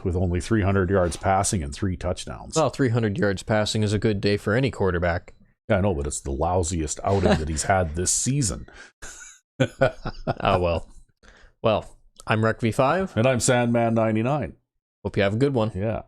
with only 300 yards passing and 3 touchdowns. Well, 300 yards passing is a good day for any quarterback. Yeah, I know, but it's the lousiest outing that he's had this season. Oh, well. Well, I'm Rec V5. And I'm Sandman99. Hope you have a good one. Yeah.